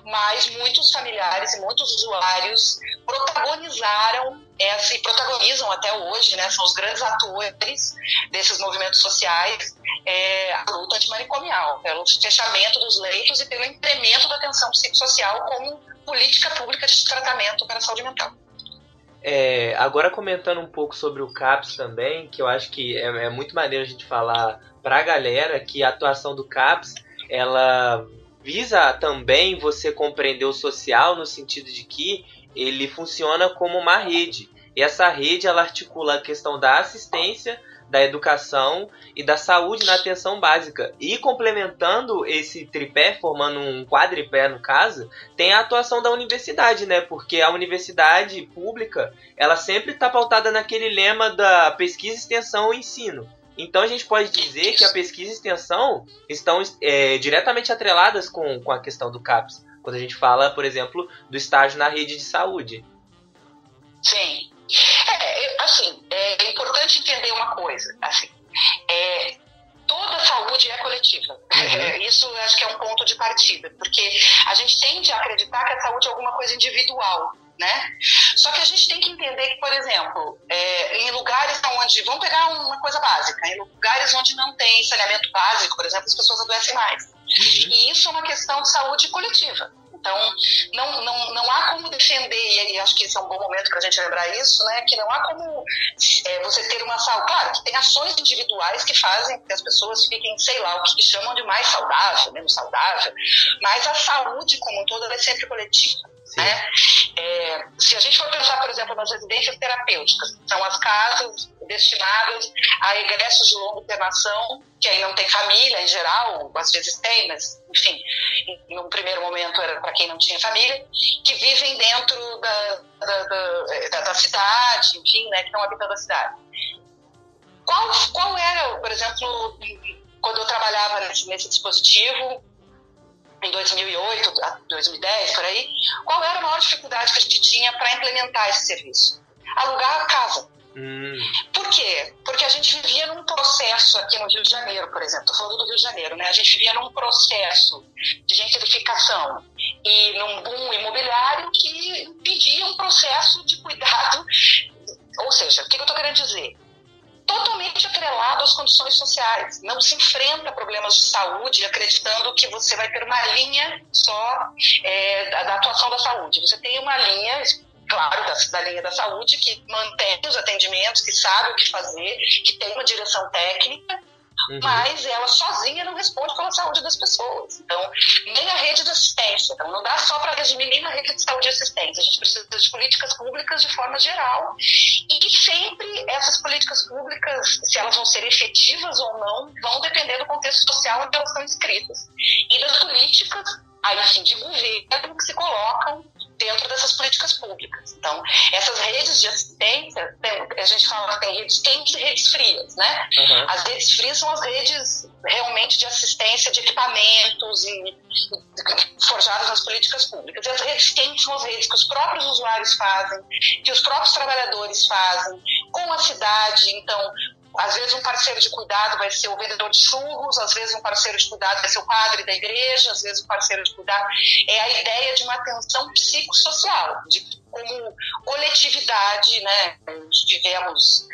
Speaker 2: mas muitos familiares e muitos usuários protagonizaram e protagonizam até hoje, né, são os grandes atores desses movimentos sociais, a luta antimanicomial, pelo fechamento dos leitos e pelo incremento da atenção psicossocial como política pública de tratamento para a saúde mental.
Speaker 1: Agora comentando um pouco sobre o CAPS também, que eu acho que é muito maneiro a gente falar para a galera que a atuação do CAPS, ela visa também você compreender o social no sentido de que ele funciona como uma rede. E essa rede, ela articula a questão da assistência, da educação e da saúde na atenção básica. E complementando esse tripé, formando um quadripé no caso, tem a atuação da universidade, né? Porque a universidade pública, ela sempre está pautada naquele lema da pesquisa, extensão e ensino. Então a gente pode dizer que a pesquisa e extensão estão diretamente atreladas com a questão do CAPS, quando a gente fala, por exemplo, do estágio na rede de saúde.
Speaker 2: Sim. É importante entender uma coisa, toda saúde é coletiva. Uhum. Isso eu acho que é um ponto de partida, porque a gente tende a acreditar que a saúde é alguma coisa individual, né? Só que a gente tem que entender que, por exemplo, em lugares onde, vamos pegar uma coisa básica, em lugares onde não tem saneamento básico, por exemplo, as pessoas adoecem mais. Uhum. E isso é uma questão de saúde coletiva. Então, não há como defender, e acho que esse é um bom momento para a gente lembrar isso, né, que não há como você ter uma saúde. Claro que tem ações individuais que fazem que as pessoas fiquem, sei lá, o que chamam de mais saudável, menos saudável, mas a saúde como um todo ela é sempre coletiva. Né? Se a gente for pensar, por exemplo, nas residências terapêuticas, são as casas destinadas a egressos de longa internação, que aí não tem família em geral, às vezes tem, mas enfim, no primeiro momento era para quem não tinha família, que vivem dentro da cidade, enfim, né, que estão habitando a cidade. Qual era, por exemplo, quando eu trabalhava nesse dispositivo, em 2008, 2010, por aí, qual era a maior dificuldade que a gente tinha para implementar esse serviço? Alugar a casa. Por quê? Porque a gente vivia num processo aqui no Rio de Janeiro, por exemplo, estou falando do Rio de Janeiro, né? A gente vivia num processo de gentrificação e num boom imobiliário que impedia um processo de cuidado. Ou seja, o que eu estou querendo dizer? Totalmente atrelado às condições sociais. Não se enfrenta problemas de saúde acreditando que você vai ter uma linha só da atuação da saúde. Você tem uma linha, claro, da linha da saúde, que mantém os atendimentos, que sabe o que fazer, que tem uma direção técnica, mas ela sozinha não responde pela saúde das pessoas. Então, nem a rede de assistência. Então, não dá só para resumir nem na rede de saúde e assistência. A gente precisa de políticas públicas de forma geral. E sempre essas políticas públicas, se elas vão ser efetivas ou não, vão depender do contexto social onde elas estão inscritas. E das políticas, aí sim, de governo que se colocam dentro dessas políticas públicas. Então, essas redes de assistência, a gente fala que tem redes quentes e redes frias, né? As redes frias são as redes realmente de assistência de equipamentos e forjadas nas políticas públicas. E as redes quentes são as redes que os próprios usuários fazem, que os próprios trabalhadores fazem, com a cidade. Então, às vezes um parceiro de cuidado vai ser o vendedor de churros, às vezes um parceiro de cuidado vai ser o padre da igreja, às vezes um parceiro de cuidado. É a ideia de uma atenção psicossocial, de como coletividade, né? Vivemos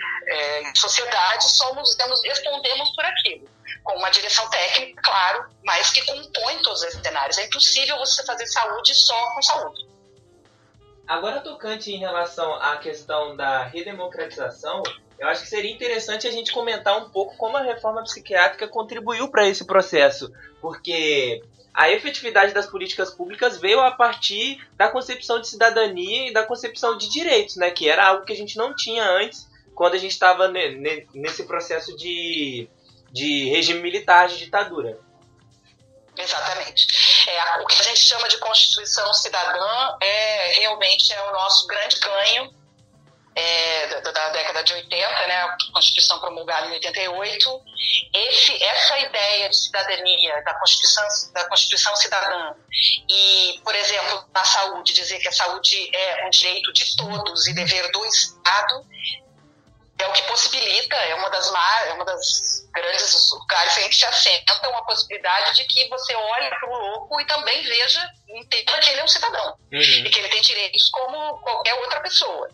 Speaker 2: em sociedade, respondemos por aquilo, com uma direção técnica, claro, mas que compõe todos esses cenários. É impossível você fazer saúde só com saúde.
Speaker 1: Agora, tocante em relação à questão da redemocratização, eu acho que seria interessante a gente comentar um pouco como a reforma psiquiátrica contribuiu para esse processo, porque a efetividade das políticas públicas veio a partir da concepção de cidadania e da concepção de direitos, né, que era algo que a gente não tinha antes, quando a gente estava nesse processo de regime militar, de ditadura.
Speaker 2: Exatamente. O que a gente chama de Constituição Cidadã realmente é o nosso grande ganho da década de 80, né, a Constituição promulgada em 88. Essa ideia de cidadania, da Constituição Cidadã, e, por exemplo, na saúde, dizer que a saúde é um direito de todos e dever do Estado, é o que possibilita, é uma das grandes lugares em que se assenta uma possibilidade de que você olhe para o louco e também veja, entenda que ele é um cidadão e que ele tem direitos como qualquer outra pessoa.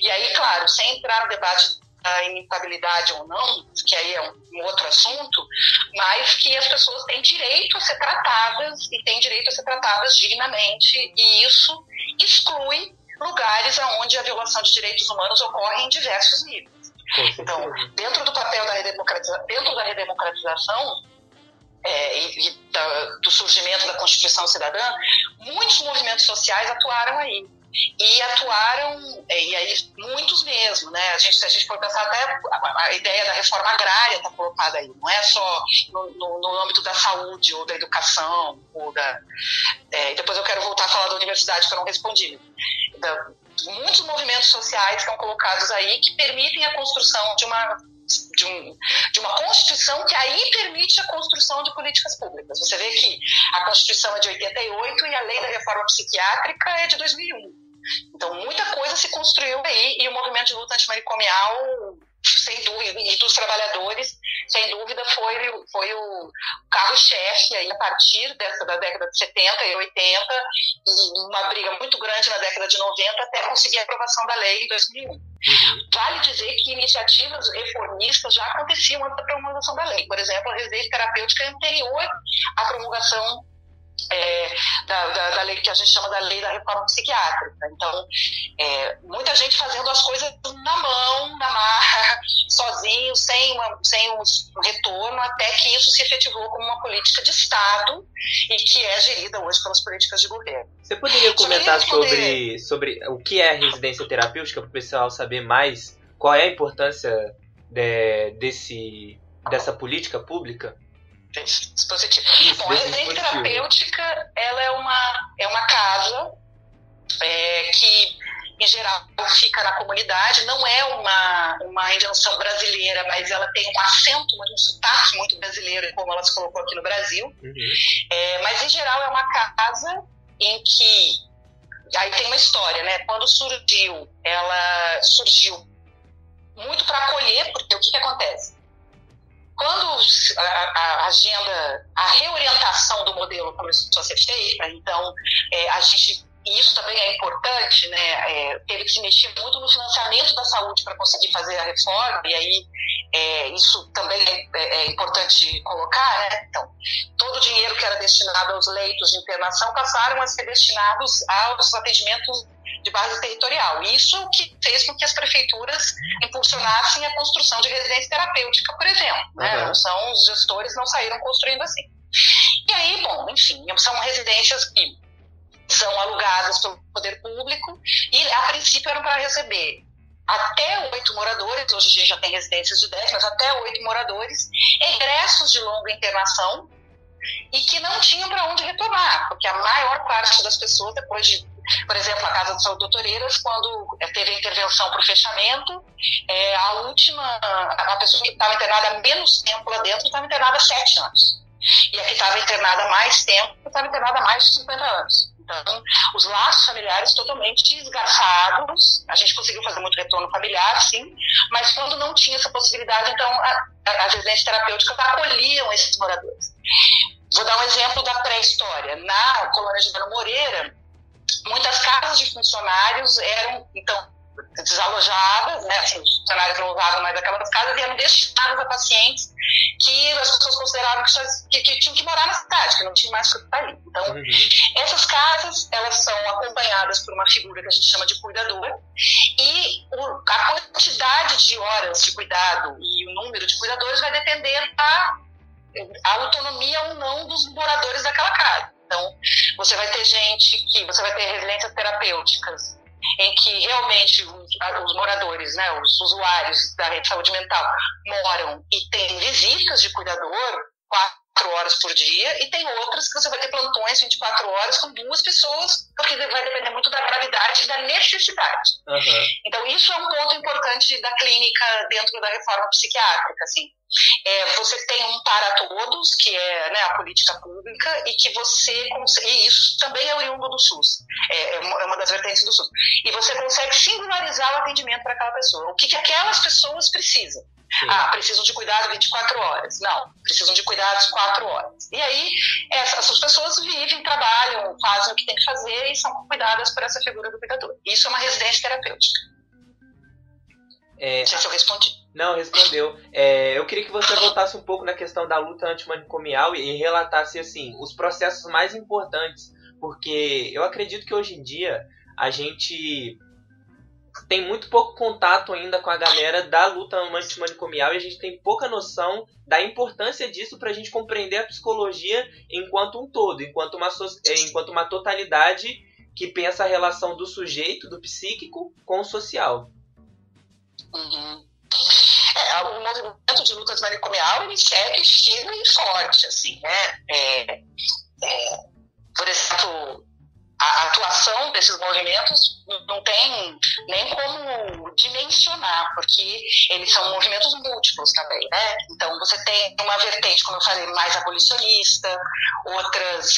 Speaker 2: E aí, claro, sem entrar no debate da inimputabilidade ou não, que aí é um outro assunto, mas que as pessoas têm direito a ser tratadas e têm direito a ser tratadas dignamente, e isso exclui lugares onde a violação de direitos humanos ocorre em diversos níveis. Então, dentro do papel da redemocratização do surgimento da Constituição Cidadã, muitos movimentos sociais atuaram aí. E atuaram, e aí muitos mesmo, né? Se a gente for pensar, até a ideia da reforma agrária está colocada aí, não é só no âmbito da saúde ou da educação, e depois eu quero voltar a falar da universidade, que eu não respondi. Muitos movimentos sociais estão colocados aí que permitem a construção de uma Constituição que aí permite a construção de políticas públicas. Você vê que a Constituição é de 88 e a Lei da Reforma Psiquiátrica é de 2001. Então, muita coisa se construiu aí, e o movimento de luta antimanicomial, sem dúvida, e dos trabalhadores, sem dúvida, foi o carro-chefe aí a partir da década de 70 e 80, e uma briga muito grande na década de 90 até conseguir a aprovação da lei em 2001. Vale dizer que iniciativas reformistas já aconteciam antes da promulgação da lei. Por exemplo, a residência terapêutica é anterior à promulgação da lei que a gente chama da Lei da Reforma Psiquiátrica. Então, muita gente fazendo as coisas na mão, na marra, sozinho, sem um retorno, até que isso se efetivou como uma política de Estado e que é gerida hoje pelas políticas de governo.
Speaker 1: Você poderia comentar sobre o que é a residência terapêutica, para o pessoal saber mais qual é a importância dessa política pública?
Speaker 2: Dispositivo. Bom, a residência terapêutica, ela é uma casa que, em geral, fica na comunidade. Não é uma invenção brasileira, mas ela tem um acento, um sotaque muito brasileiro, como ela se colocou aqui no Brasil. Mas, em geral, é uma casa em que... Aí tem uma história, né? Quando surgiu, ela surgiu muito para acolher, porque o que acontece? Quando a agenda, a reorientação do modelo começou a ser feita, então a gente, e isso também é importante, né, teve que se mexer muito no financiamento da saúde para conseguir fazer a reforma, e aí isso também é importante colocar, né? Então, todo o dinheiro que era destinado aos leitos de internação passaram a ser destinados aos atendimentos de base territorial. Isso que fez com que as prefeituras impulsionassem a construção de residência terapêutica, por exemplo. Né? Não são, os gestores não saíram construindo assim. E aí, bom, enfim, são residências que são alugadas pelo poder público e, a princípio, eram para receber até 8 moradores, hoje a gente já tem residências de 10, mas até 8 moradores, egressos de longa internação e que não tinham para onde retornar, porque a maior parte das pessoas, depois de, por exemplo, a Casa de Saúde Doutoreiras, quando teve a intervenção para o fechamento, a pessoa que estava internada há menos tempo lá dentro estava internada há 7 anos. E a que estava internada há mais tempo estava internada há mais de 50 anos. Então, os laços familiares totalmente esgarçados. A gente conseguiu fazer muito retorno familiar, sim, mas quando não tinha essa possibilidade, então as residências terapêuticas acolhiam esses moradores. Vou dar um exemplo da pré-história. Na colônia Gibano Moreira, muitas casas de funcionários eram, então, desalojadas, né? Assim, os funcionários não usavam mais aquelas casas e eram destinadas a pacientes que as pessoas consideravam que tinham que morar na cidade, que não tinham mais que estar ali. Então, essas casas, elas são acompanhadas por uma figura que a gente chama de cuidador, e a quantidade de horas de cuidado e o número de cuidadores vai depender da autonomia ou não dos moradores daquela casa. Então, você vai ter residências terapêuticas em que realmente os moradores, né, os usuários da rede de saúde mental moram e têm visitas de cuidador 4 horas por dia, e tem outras que você vai ter plantões 24 horas com 2 pessoas, porque vai depender muito da gravidade e da necessidade. Então, isso é um ponto importante da clínica dentro da reforma psiquiátrica, assim. Você tem um para todos, que é, né, a política pública, e que e isso também é oriundo do SUS, é uma das vertentes do SUS, e você consegue singularizar o atendimento para aquela pessoa, o que aquelas pessoas precisam. Precisam de cuidado 24 horas. Não, precisam de cuidados 4 horas. E aí, essas pessoas vivem, trabalham, fazem o que tem que fazer e são cuidadas por essa figura do cuidador. Isso é uma residência terapêutica. Não sei se eu respondi.
Speaker 1: Não, respondeu. Eu queria que você voltasse um pouco na questão da luta antimanicomial e relatasse, assim, os processos mais importantes, porque eu acredito que hoje em dia a gente tem muito pouco contato ainda com a galera da luta antimanicomial e a gente tem pouca noção da importância disso para a gente compreender a psicologia enquanto um todo, enquanto uma totalidade que pensa a relação do sujeito, do psíquico, com o social.
Speaker 2: O movimento de luta antimanicomial, ele segue firme e forte, assim, né? Por exemplo, a atuação desses movimentos não tem nem como dimensionar, porque eles são movimentos múltiplos também, né? Então, você tem uma vertente, como eu falei, mais abolicionista, outras...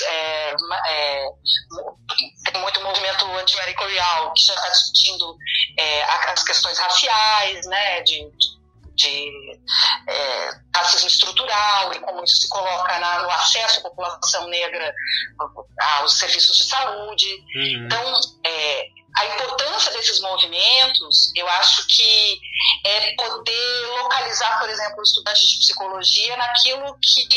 Speaker 2: tem muito movimento antimanicomial que já está discutindo as questões raciais, né? De racismo estrutural e como isso se coloca no acesso à população negra aos serviços de saúde. Então, a importância desses movimentos, eu acho que é poder localizar, por exemplo, o estudante de psicologia naquilo que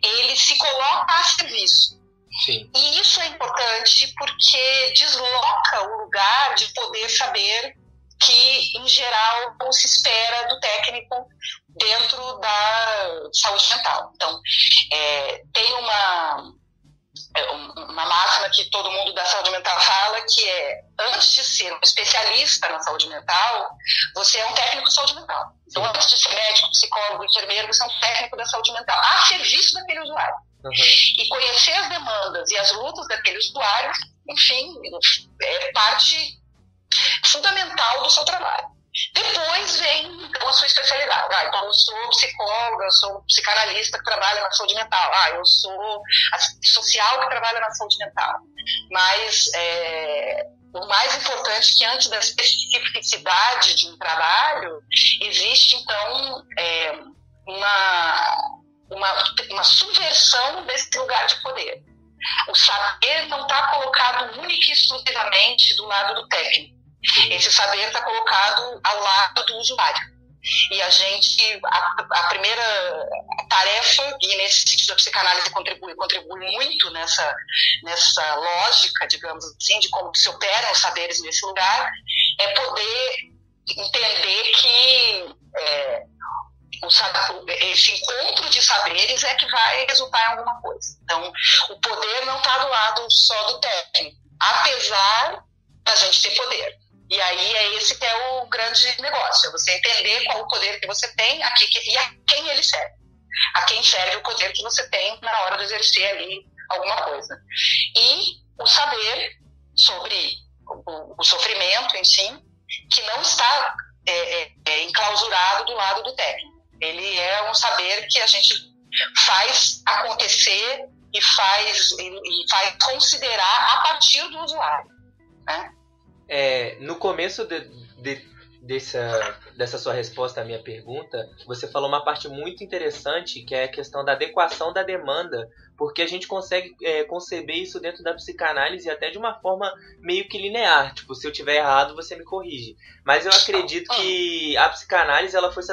Speaker 2: ele se coloca a serviço.
Speaker 1: Sim.
Speaker 2: E isso é importante porque desloca o lugar de poder saber que, em geral, não se espera do técnico dentro da saúde mental. Então, tem uma máxima que todo mundo da saúde mental fala, que é, antes de ser um especialista na saúde mental, você é um técnico de saúde mental. Então, antes de ser médico, psicólogo, enfermeiro, você é um técnico da saúde mental, a serviço daquele usuário. E conhecer as demandas e as lutas daquele usuário, enfim, é parte fundamental do seu trabalho. Depois vem então, a sua especialidade. Então eu sou psicóloga, eu sou psicanalista que trabalha na saúde mental. Eu sou assistente social que trabalha na saúde mental. Mas o mais importante é que antes da especificidade de um trabalho, existe então uma subversão desse lugar de poder. O saber não está colocado única e exclusivamente do lado do técnico. Esse saber está colocado ao lado do usuário. E a primeira tarefa, e nesse sentido a psicanálise contribui muito nessa lógica, digamos assim, de como se operam os saberes nesse lugar, é poder entender que esse encontro de saberes é que vai resultar em alguma coisa. Então, o poder não está do lado só do técnico, apesar da gente ter poder. E aí é esse que é o grande negócio, é você entender qual o poder que você tem e a quem ele serve. A quem serve o poder que você tem na hora de exercer ali alguma coisa. E o saber sobre o sofrimento em si, que não está enclausurado do lado do técnico. Ele é um saber que a gente faz acontecer e faz considerar a partir do usuário, né?
Speaker 1: No começo dessa sua resposta à minha pergunta, você falou uma parte muito interessante, que é a questão da adequação da demanda, porque a gente consegue conceber isso dentro da psicanálise até de uma forma meio que linear. Tipo, se eu tiver errado, você me corrige. Mas eu acredito que a psicanálise ela foi se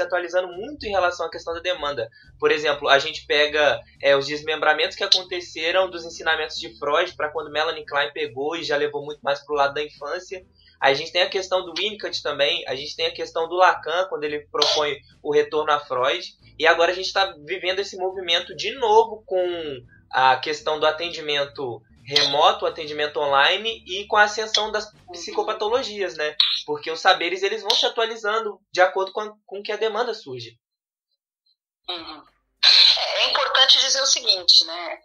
Speaker 1: atualizando muito em relação à questão da demanda. Por exemplo, a gente pega os desmembramentos que aconteceram dos ensinamentos de Freud para quando Melanie Klein pegou e já levou muito mais para o lado da infância. A gente tem a questão do Winnicott também, a gente tem a questão do Lacan, quando ele propõe o retorno a Freud, e agora a gente está vivendo esse movimento de novo com a questão do atendimento remoto, o atendimento online, e com a ascensão das psicopatologias, né? Porque os saberes eles vão se atualizando de acordo com que a demanda surge.
Speaker 2: Uhum. É importante dizer o seguinte, né?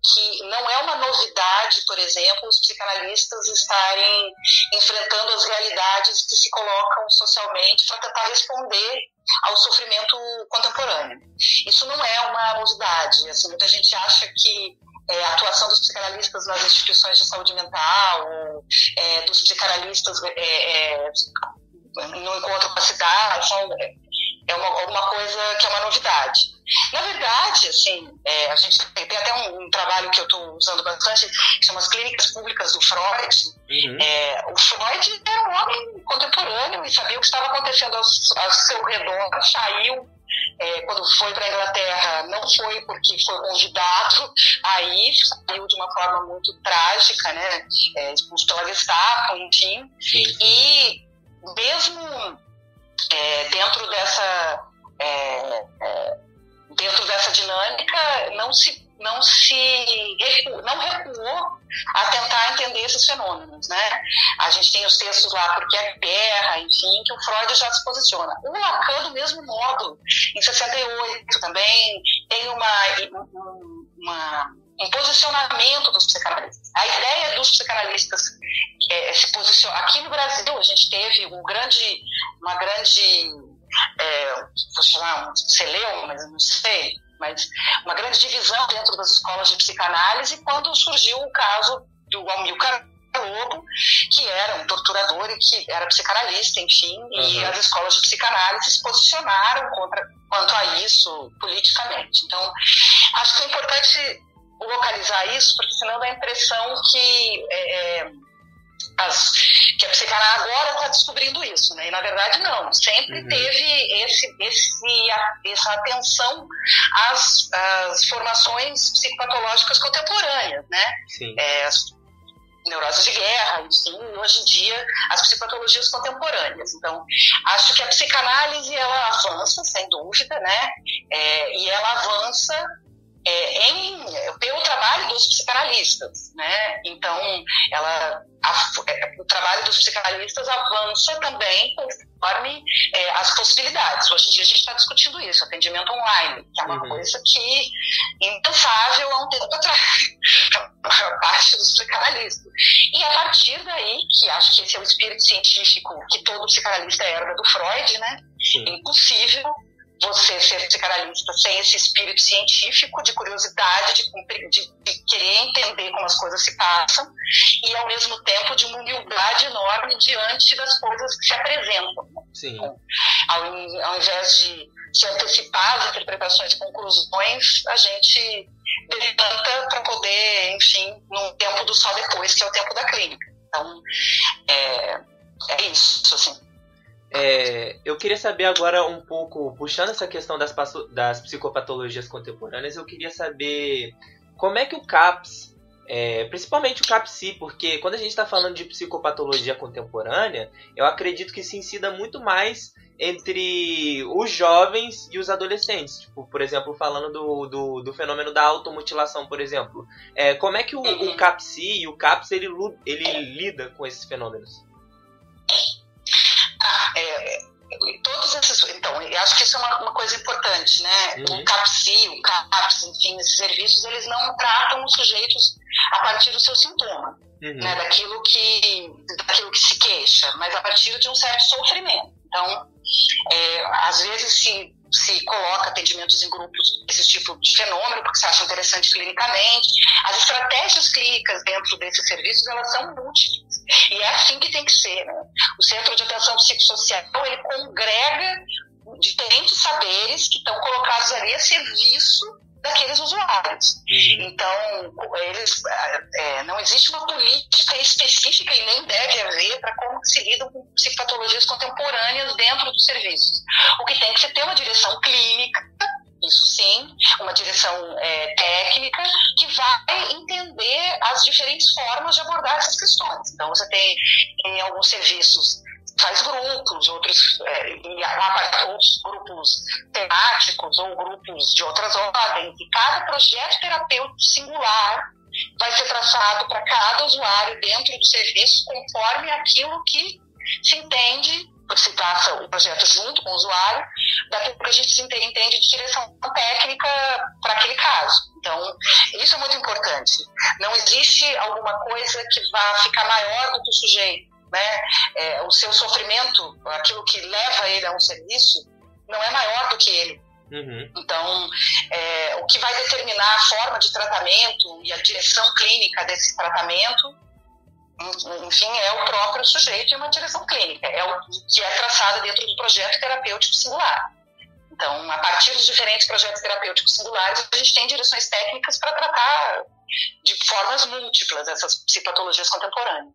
Speaker 2: Que não é uma novidade, por exemplo, os psicanalistas estarem enfrentando as realidades que se colocam socialmente para tentar responder ao sofrimento contemporâneo. Isso não é uma novidade. Assim, muita gente acha que a atuação dos psicanalistas nas instituições de saúde mental, dos psicanalistas no encontro com a cidade, é uma coisa que é uma novidade. Na verdade, assim, a gente tem até um trabalho que eu estou usando bastante, que chama as Clínicas Públicas do Freud.
Speaker 1: Uhum.
Speaker 2: O Freud era um homem contemporâneo e sabia o que estava acontecendo ao seu redor, saiu. Quando foi para a Inglaterra, não foi porque foi convidado, aí saiu de uma forma muito trágica, né? Expulso pela Gestapo, enfim.
Speaker 1: Sim.
Speaker 2: E mesmo dentro dessa dinâmica, não recuou a tentar entender esses fenômenos, né? A gente tem os textos lá, Porque é Guerra, enfim, que o Freud já se posiciona. O Lacan, do mesmo modo, em 68 também, tem um posicionamento dos psicanalistas. A ideia dos psicanalistas se posicionar. Aqui no Brasil, a gente teve uma grande vou chamar um celeuma, mas não sei, mas uma grande divisão dentro das escolas de psicanálise quando surgiu o caso do Amilcar Lobo, que era um torturador e que era psicanalista, enfim, e as escolas de psicanálise se posicionaram quanto a isso politicamente. Então, acho que é importante localizar isso, porque senão dá a impressão que a psicanálise agora está descobrindo isso, né? E na verdade não, sempre teve essa atenção às formações psicopatológicas contemporâneas, né?
Speaker 1: Sim.
Speaker 2: As neuroses de guerra, enfim, hoje em dia as psicopatologias contemporâneas. Então, acho que a psicanálise ela avança, sem dúvida, né? E ela avança pelo trabalho dos psicanalistas, né? Então, o trabalho dos psicanalistas avança também conforme as possibilidades. Hoje em dia a gente está discutindo isso, atendimento online, que é uma coisa que impensável há um tempo atrás, para a maior parte dos psicanalistas. E a partir daí que acho que esse é o espírito científico que todo psicanalista herda do Freud, né?
Speaker 1: Sim.
Speaker 2: É impossível você ser psicanalista sem esse espírito científico, de curiosidade, de querer entender como as coisas se passam, e ao mesmo tempo de uma humildade enorme diante das coisas que se apresentam.
Speaker 1: Sim.
Speaker 2: Ao invés de se antecipar as interpretações e conclusões, a gente decanta para poder, enfim, num tempo do só depois, que é o tempo da clínica. Então, é isso, assim.
Speaker 1: Eu queria saber agora um pouco, puxando essa questão das psicopatologias contemporâneas, eu queria saber como é que o CAPS, principalmente o CAPS-C, porque quando a gente está falando de psicopatologia contemporânea, eu acredito que se incida muito mais entre os jovens e os adolescentes. Tipo, por exemplo, falando do fenômeno da automutilação, por exemplo. Como é que o CAPS-C e o CAPS ele lida com esses fenômenos?
Speaker 2: Todos esses, então, eu acho que isso é uma coisa importante, né? O CAPS-C, o CAPS, enfim, esses serviços, eles não tratam os sujeitos a partir do seu sintoma, né? Daquilo que se queixa, mas a partir de um certo sofrimento. Então, às vezes se coloca atendimentos em grupos desse tipo de fenômeno, porque se acha interessante clinicamente. As estratégias clínicas dentro desses serviços, elas são múltiplas. E é assim que tem que ser, né? O Centro de Atenção Psicossocial, ele congrega diferentes saberes que estão colocados ali a serviço daqueles usuários. Então, não existe uma política específica e nem deve haver para como se lida com psicopatologias contemporâneas dentro dos serviços. O que tem que ser ter uma direção clínica, isso sim, uma direção técnica, que vai entender as diferentes formas de abordar essas questões. Então, você tem em alguns serviços faz grupos, outros grupos temáticos ou grupos de outras ordens, e cada projeto terapêutico singular vai ser traçado para cada usuário dentro do serviço conforme aquilo que se entende, se passa o projeto junto com o usuário, daquilo que a gente entende de direção técnica para aquele caso. Então, isso é muito importante. Não existe alguma coisa que vá ficar maior do que o sujeito, né? O seu sofrimento, aquilo que leva ele a um serviço, não é maior do que ele. Então, o que vai determinar a forma de tratamento e a direção clínica desse tratamento, enfim, é o próprio sujeito e uma direção clínica. É o que é traçado dentro do projeto terapêutico singular. Então, a partir dos diferentes projetos terapêuticos singulares, a gente tem direções técnicas para tratar de formas múltiplas essas psicopatologias contemporâneas.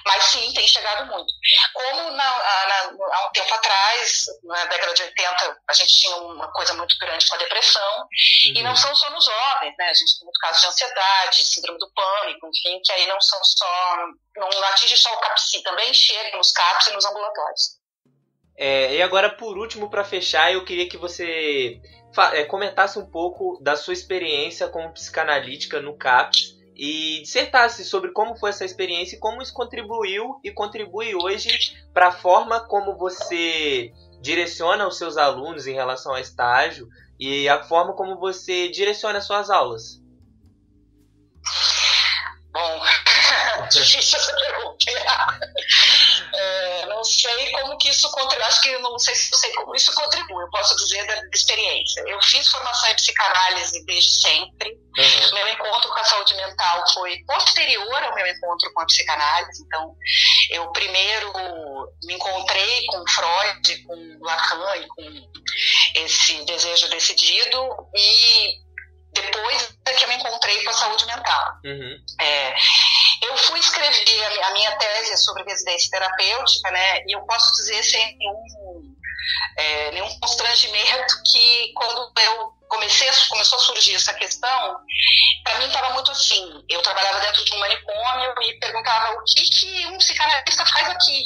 Speaker 2: Mas sim, tem chegado muito. Como há um tempo atrás, na década de 80, a gente tinha uma coisa muito grande com a depressão, e não são só nos jovens, né? A gente tem muito caso de ansiedade, síndrome do pânico, enfim, que aí não atinge só o CAPS, também chega nos CAPS e nos ambulatórios.
Speaker 1: E agora, por último, para fechar, eu queria que você comentasse um pouco da sua experiência como psicanalítica no CAPS, e dissertasse sobre como foi essa experiência e como isso contribuiu e contribui hoje para a forma como você direciona os seus alunos em relação ao estágio e a forma como você direciona as suas aulas.
Speaker 2: Bom, difícil essa pergunta. Não sei como que isso contribui, acho que não sei se eu sei como isso contribui, eu posso dizer da experiência. Eu fiz formação em psicanálise desde sempre. Meu encontro com a saúde mental foi posterior ao meu encontro com a psicanálise. Então, eu primeiro me encontrei com Freud, com Lacan e com esse desejo decidido, e depois é que eu me encontrei com a saúde mental. Eu fui escrever a minha tese sobre residência terapêutica, né, e eu posso dizer sem nenhum constrangimento que quando começou a surgir essa questão, para mim estava muito assim, eu trabalhava dentro de um manicômio e perguntava o que um psicanalista faz aqui.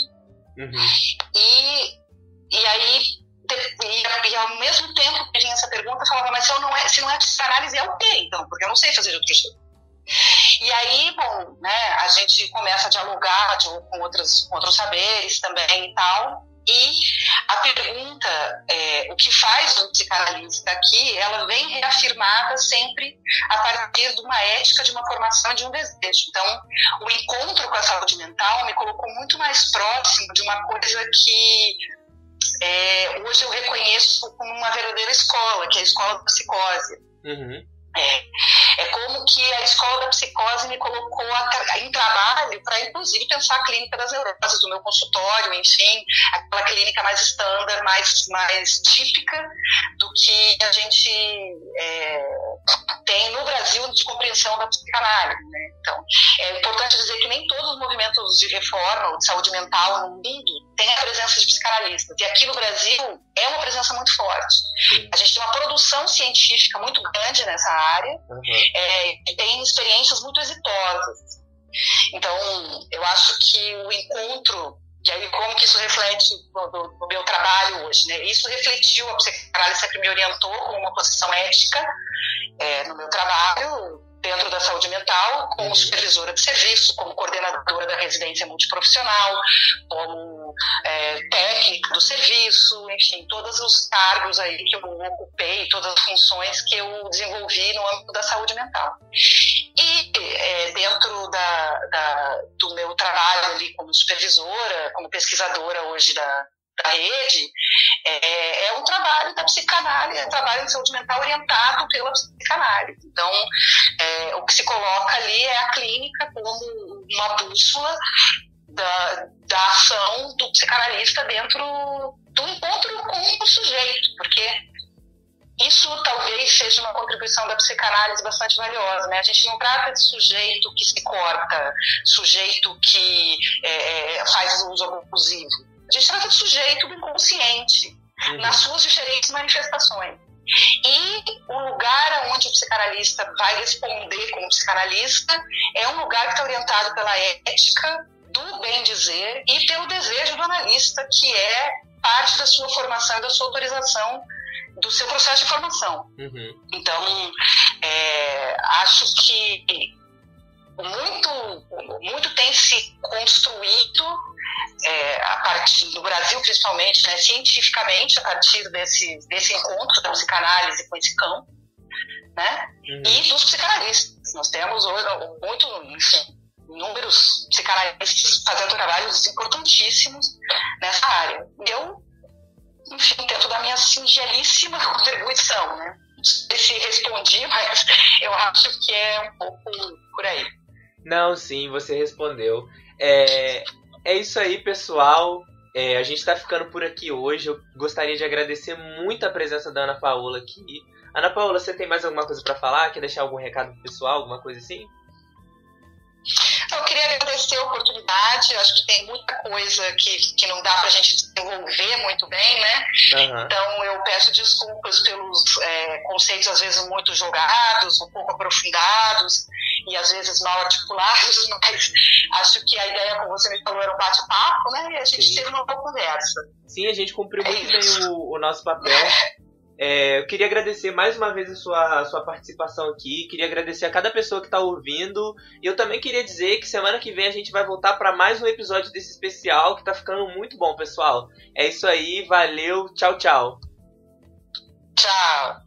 Speaker 2: E aí, e ao mesmo tempo que vinha essa pergunta, eu falava, mas se não é psicanálise, é o quê então? Porque eu não sei fazer de outro jeito. E aí, bom, né, a gente começa a dialogar com outros saberes também e tal. E a pergunta, o que faz um psicanalista aqui, ela vem reafirmada sempre a partir de uma ética, de uma formação, de um desejo. Então, o encontro com a saúde mental me colocou muito mais próximo de uma coisa que hoje eu reconheço como uma verdadeira escola, que é a escola da psicose.
Speaker 1: Uhum.
Speaker 2: É como que a escola da psicose me colocou em trabalho para, inclusive, pensar a clínica das neuroses do meu consultório, enfim, aquela clínica mais standard, mais típica do que a gente tem no Brasil de compreensão da psicanálise, né? Então, é importante dizer que nem todos os movimentos de reforma ou de saúde mental no mundo têm a presença de psicanalistas. E aqui no Brasil é uma presença muito forte.
Speaker 1: Sim.
Speaker 2: A gente tem uma produção científica muito grande nessa área, e tem experiências muito exitosas. Então, eu acho que o encontro, e aí como que isso reflete no meu trabalho hoje, né? Isso refletiu, a psicanálise sempre me orientou como uma posição ética no meu trabalho, dentro da saúde mental, como supervisora de serviço, como coordenadora da residência multiprofissional, como técnica do serviço, enfim, todos os cargos aí que eu ocupei, todas as funções que eu desenvolvi no âmbito da saúde mental. E dentro do meu trabalho ali como supervisora, como pesquisadora hoje da rede, é um trabalho da psicanálise, é um trabalho de saúde mental orientado pela psicanálise. Então, o que se coloca ali é a clínica como uma bússola da ação do psicanalista dentro do encontro com o sujeito, porque isso talvez seja uma contribuição da psicanálise bastante valiosa, né? A gente não trata de sujeito que se corta, sujeito que faz uso abusivo. A gente trata de sujeito do inconsciente, nas suas diferentes manifestações. E o lugar onde o psicanalista vai responder como psicanalista é um lugar que está orientado pela ética do bem dizer e pelo desejo do analista, que é parte da sua formação e da sua autorização do seu processo de formação. Então, acho que muito tem se construído a partir do Brasil, principalmente, né, cientificamente, a partir desse encontro da psicanálise com esse campo, né, e dos psicanalistas. Nós temos hoje inúmeros psicanalistas fazendo trabalhos importantíssimos nessa área. E eu, enfim, tento dar minha singelíssima contribuição, né? Não sei se respondi, mas eu acho que é um pouco por aí.
Speaker 1: Não, sim, você respondeu. É isso aí, pessoal. A gente está ficando por aqui hoje. Eu gostaria de agradecer muito a presença da Ana Paola aqui. Ana Paola, você tem mais alguma coisa para falar? Quer deixar algum recado pro pessoal, alguma coisa assim?
Speaker 2: Eu queria agradecer a oportunidade. Eu acho que tem muita coisa que não dá para a gente desenvolver muito bem, né? Então eu peço desculpas pelos conceitos às vezes muito jogados, um pouco aprofundados e às vezes mal articulados, mas acho que a ideia, como você me falou, era um bate-papo, né? E a gente teve uma boa conversa.
Speaker 1: Sim, a gente cumpriu muito bem o nosso papel. Eu queria agradecer mais uma vez a sua participação aqui. Queria agradecer a cada pessoa que está ouvindo. E eu também queria dizer que semana que vem a gente vai voltar para mais um episódio desse especial que está ficando muito bom, pessoal. É isso aí, valeu, tchau, tchau.
Speaker 2: Tchau.